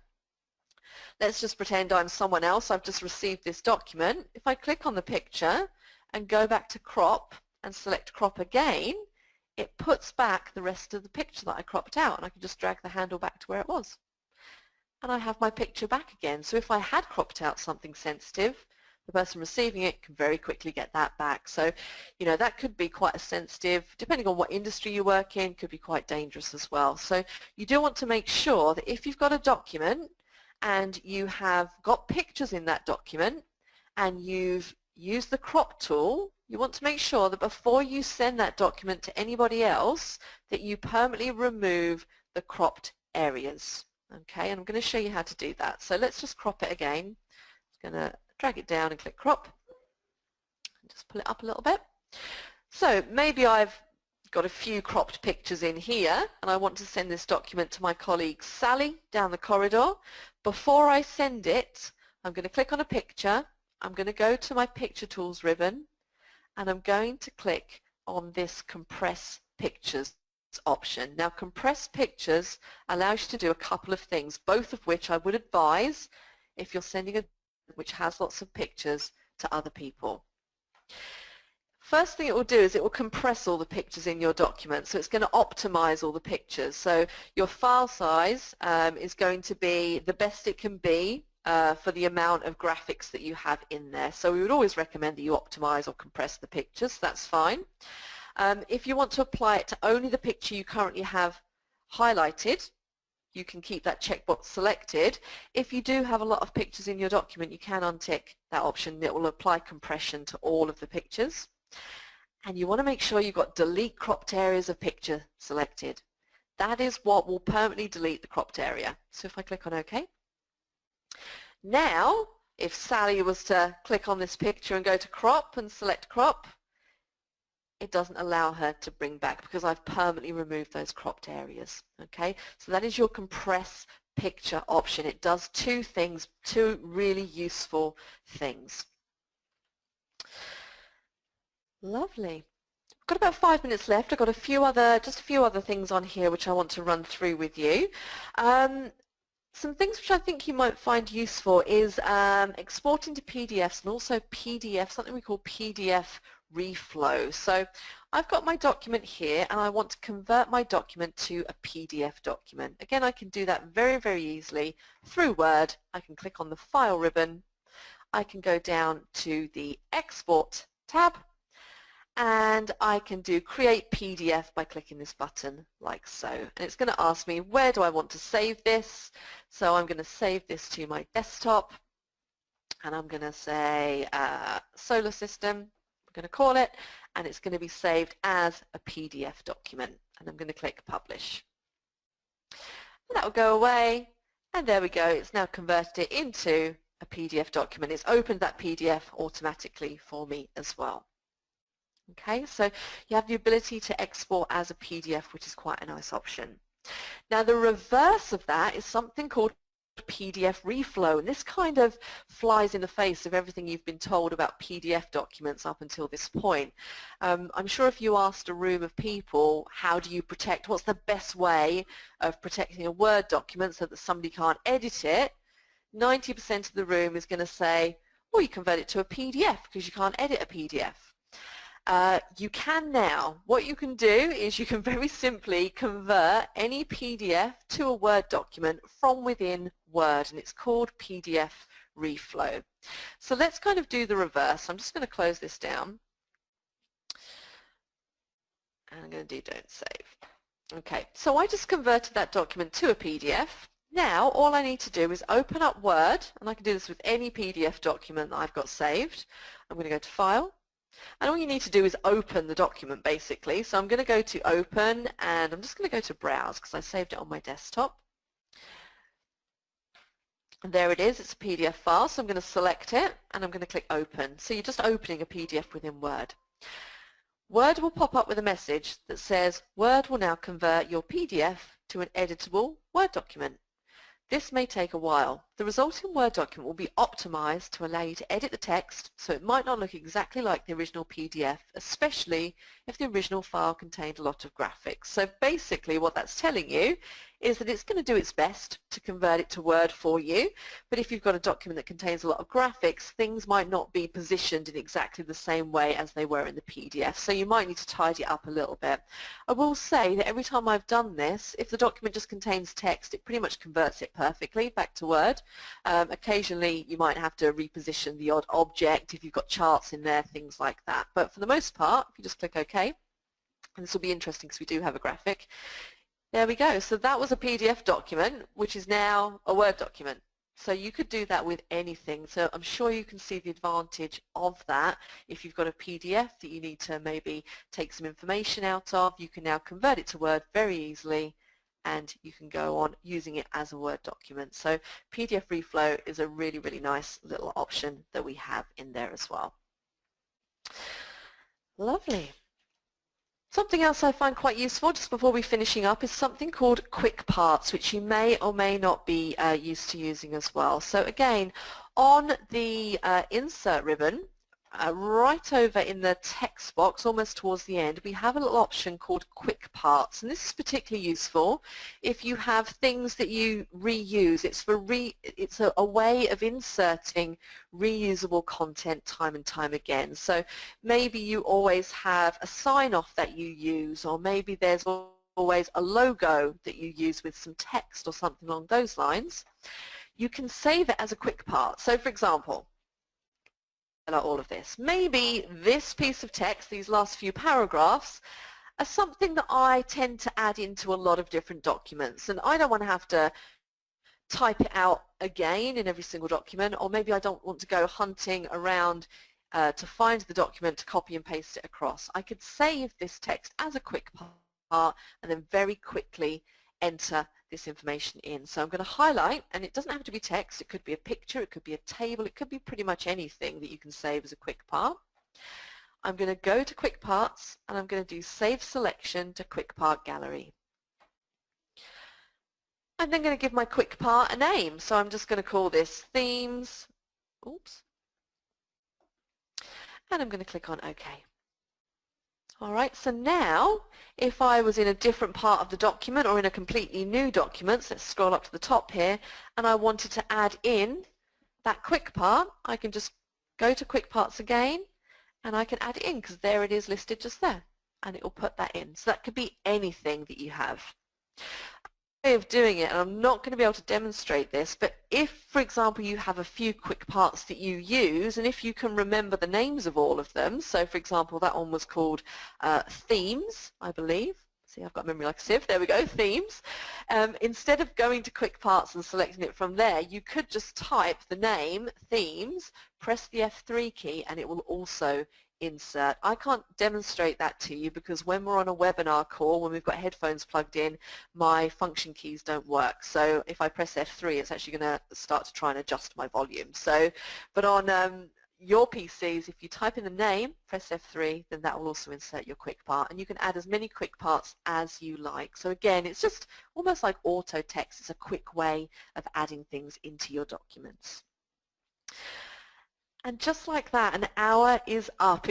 Let's just pretend I'm someone else. I've just received this document. If I click on the picture and go back to crop and select crop again, it puts back the rest of the picture that I cropped out, and I can just drag the handle back to where it was. And I have my picture back again. So if I had cropped out something sensitive, the person receiving it can very quickly get that back. So, you know, that could be quite a sensitive, depending on what industry you work in, could be quite dangerous as well. So you do want to make sure that if you've got a document and you have got pictures in that document and you've used the crop tool, you want to make sure that before you send that document to anybody else that you permanently remove the cropped areas. Okay, and I'm going to show you how to do that. So let's just crop it again. I'm going to drag it down and click crop. Just pull it up a little bit. So maybe I've got a few cropped pictures in here and I want to send this document to my colleague Sally down the corridor. Before I send it, I'm going to click on a picture. I'm going to go to my Picture Tools ribbon and I'm going to click on this Compress Pictures option. Now, Compress Pictures allows you to do a couple of things, both of which I would advise if you're sending a which has lots of pictures to other people. First thing it will do is it will compress all the pictures in your document, so it's going to optimize all the pictures. So your file size is going to be the best it can be for the amount of graphics that you have in there. So we would always recommend that you optimize or compress the pictures. That's fine. If you want to apply it to only the picture you currently have highlighted, you can keep that checkbox selected. If you do have a lot of pictures in your document, you can untick that option. It will apply compression to all of the pictures. And you want to make sure you've got delete cropped areas of picture selected. That is what will permanently delete the cropped area. So if I click on OK. Now, if Sally was to click on this picture and go to crop and select crop, it doesn't allow her to bring back because I've permanently removed those cropped areas. Okay, so that is your compress picture option. It does two things, two really useful things. Lovely. I've got about 5 minutes left. I've got just a few other things on here which I want to run through with you. Some things which I think you might find useful is exporting to PDFs and also PDF, something we call PDF Reflow. So I've got my document here and I want to convert my document to a PDF document. Again, I can do that very, very easily through Word. I can click on the File ribbon. I can go down to the Export tab and I can do Create PDF by clicking this button like so. And it's going to ask me, where do I want to save this? So I'm going to save this to my desktop and I'm going to say Solar System, I'm going to call it, and it's going to be saved as a PDF document. And I'm going to click Publish. And that will go away, and there we go. It's now converted it into a PDF document. It's opened that PDF automatically for me as well. Okay, so you have the ability to export as a PDF, which is quite a nice option. Now the reverse of that is something called PDF Reflow, and this kind of flies in the face of everything you've been told about PDF documents up until this point. I'm sure if you asked a room of people, how do you protect, what's the best way of protecting a Word document so that somebody can't edit it, 90% of the room is going to say, well, you convert it to a PDF because you can't edit a PDF. You can now. What you can do is you can very simply convert any PDF to a Word document from within Word, and it's called PDF Reflow. So let's kind of do the reverse. I'm just going to close this down. And I'm going to do Don't Save. Okay, so I just converted that document to a PDF. Now all I need to do is open up Word, and I can do this with any PDF document that I've got saved. I'm going to go to File. And all you need to do is open the document basically. So I'm going to go to Open and I'm just going to go to Browse because I saved it on my desktop. And there it is, it's a PDF file, so I'm going to select it and I'm going to click Open. So you're just opening a PDF within Word. Word will pop up with a message that says Word will now convert your PDF to an editable Word document. This may take a while. The resulting Word document will be optimized to allow you to edit the text, so it might not look exactly like the original PDF, especially if the original file contained a lot of graphics. So basically what that's telling you is that it's going to do its best to convert it to Word for you, but if you've got a document that contains a lot of graphics, things might not be positioned in exactly the same way as they were in the PDF, so you might need to tidy it up a little bit. I will say that every time I've done this, if the document just contains text, it pretty much converts it perfectly back to Word. Occasionally you might have to reposition the odd object if you've got charts in there, things like that, but for the most part, if you just click OK, and this will be interesting because we do have a graphic. There we go. So that was a PDF document, which is now a Word document. So you could do that with anything. So I'm sure you can see the advantage of that. If you've got a PDF that you need to maybe take some information out of, you can now convert it to Word very easily and you can go on using it as a Word document. So PDF Reflow is a really, really nice little option that we have in there as well. Lovely. Something else I find quite useful just before we're finishing up is something called Quick Parts, which you may or may not be used to using as well. So again, on the Insert ribbon, right over in the text box, almost towards the end, we have a little option called Quick Parts, and this is particularly useful if you have things that you reuse. It's a way of inserting reusable content time and time again. So maybe you always have a sign-off that you use, or maybe there's always a logo that you use with some text or something along those lines. You can save it as a quick part. So for example, all of this. Maybe this piece of text, these last few paragraphs, are something that I tend to add into a lot of different documents, and I don't want to have to type it out again in every single document, or maybe I don't want to go hunting around to find the document to copy and paste it across. I could save this text as a quick part and then very quickly enter this information in. So I'm going to highlight, and it doesn't have to be text, it could be a picture, it could be a table, it could be pretty much anything that you can save as a quick part. I'm going to go to Quick Parts and I'm going to do Save Selection to Quick Part Gallery. I'm then going to give my quick part a name, so I'm just going to call this Themes, oops, and I'm going to click on OK. Alright, so now if I was in a different part of the document or in a completely new document, so let's scroll up to the top here, and I wanted to add in that quick part, I can just go to Quick Parts again and I can add it in because there it is listed just there, and it will put that in. So that could be anything that you have. Way of doing it, and I'm not going to be able to demonstrate this, but if, for example, you have a few quick parts that you use, and if you can remember the names of all of them, so for example that one was called themes, I believe. See, I've got memory like a sieve. There we go, themes. Instead of going to quick parts and selecting it from there, you could just type the name, themes, press the F3 key, and it will also insert. I can't demonstrate that to you because when we're on a webinar call, when we've got headphones plugged in, my function keys don't work. So if I press F3, it's actually going to start to try and adjust my volume. So, but on your PCs, if you type in the name, press F3, then that will also insert your quick part, and you can add as many quick parts as you like. So again, it's just almost like auto text. It's a quick way of adding things into your documents. And just like that, an hour is up.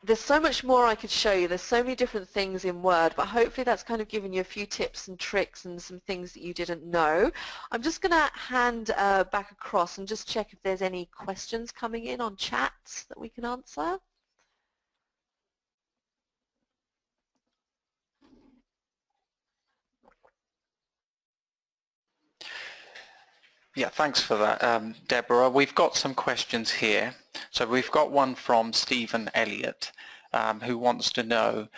There's so much more I could show you. There's so many different things in Word, but hopefully that's kind of given you a few tips and tricks and some things that you didn't know. I'm just going to hand back across and just check if there's any questions coming in on chats that we can answer. Yeah, thanks for that, Deborah. We've got some questions here. So we've got one from Stephen Elliott, who wants to know,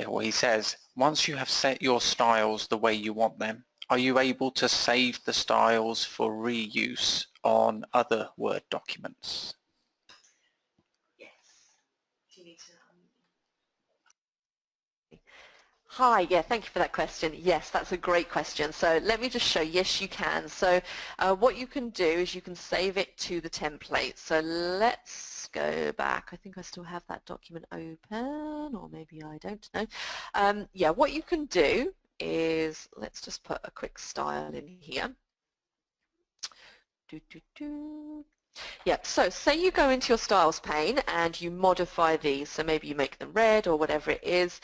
or he says, once you have set your styles the way you want them, are you able to save the styles for reuse on other Word documents? Yes. Do you need to... Hi, yeah, thank you for that question. Yes, that's a great question. So let me just show you. Yes, you can. So what you can do is you can save it to the template. So let's go back. I think I still have that document open, or maybe I don't know. Yeah, what you can do is, let's just put a quick style in here. Yeah, so say you go into your styles pane and you modify these. So maybe you make them red or whatever it is.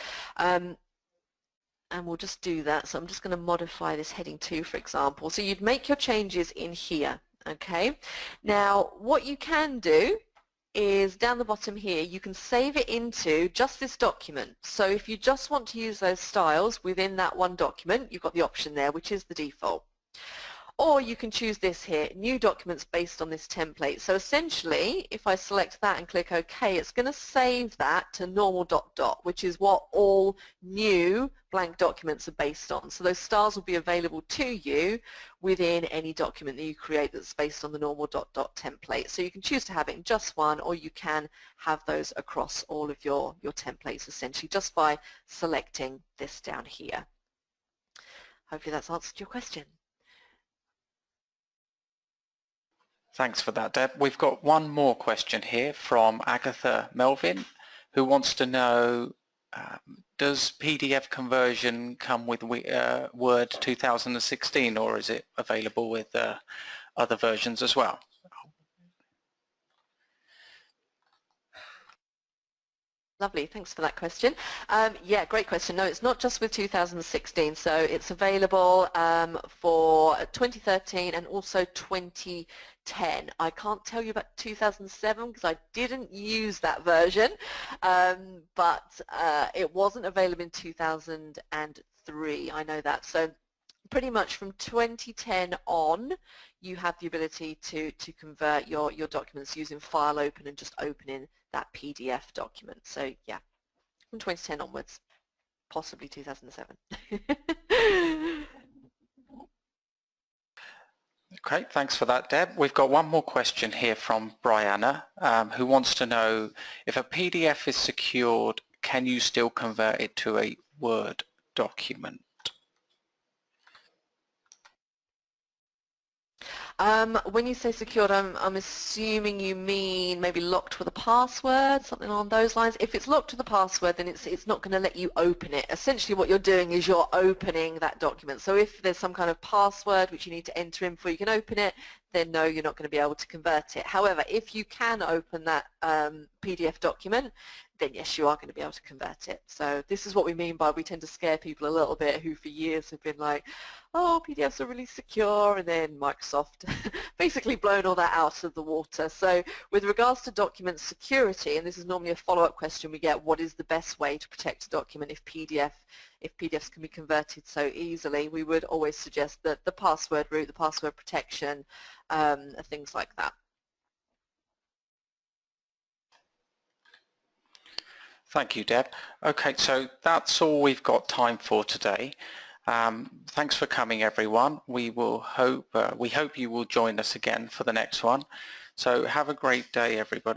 And we'll just do that. So I'm just going to modify this heading 2, for example. So you'd make your changes in here, okay? Now, what you can do is down the bottom here, you can save it into just this document. So if you just want to use those styles within that one document, you've got the option there, which is the default. Or you can choose this here, new documents based on this template. So essentially, if I select that and click OK, it's going to save that to normal ... which is what all new blank documents are based on. So those styles will be available to you within any document that you create that's based on the normal ... template. So you can choose to have it in just one, or you can have those across all of your templates essentially just by selecting this down here. Hopefully that's answered your question. Thanks for that, Deb. We've got one more question here from Agatha Melvin, who wants to know, does PDF conversion come with Word 2016, or is it available with other versions as well? Lovely, thanks for that question. Yeah, great question. No, it's not just with 2016, so it's available for 2013 and also 2010. I can't tell you about 2007 because I didn't use that version, but it wasn't available in 2003, I know that. So pretty much from 2010 on, you have the ability to convert your documents using File Open and just opening that PDF document. So yeah, from 2010 onwards, possibly 2007. Okay, thanks for that, Deb. We've got one more question here from Brianna, who wants to know, if a PDF is secured, can you still convert it to a Word document? When you say secured, I'm assuming you mean maybe locked with a password, something along those lines. If it's locked with a password, then it's not going to let you open it. Essentially what you're doing is you're opening that document. So if there's some kind of password which you need to enter in before you can open it, then no, you're not going to be able to convert it. However, if you can open that PDF document, then yes, you are going to be able to convert it. So this is what we mean by we tend to scare people a little bit who for years have been like, oh, PDFs are really secure, and then Microsoft basically blown all that out of the water. So with regards to document security, and this is normally a follow-up question we get, what is the best way to protect a document if PDFs can be converted so easily? We would always suggest that the password root, the password protection, things like that. Thank you, Deb. Okay, so that's all we've got time for today. Thanks for coming, everyone. We hope you will join us again for the next one. So have a great day, everybody.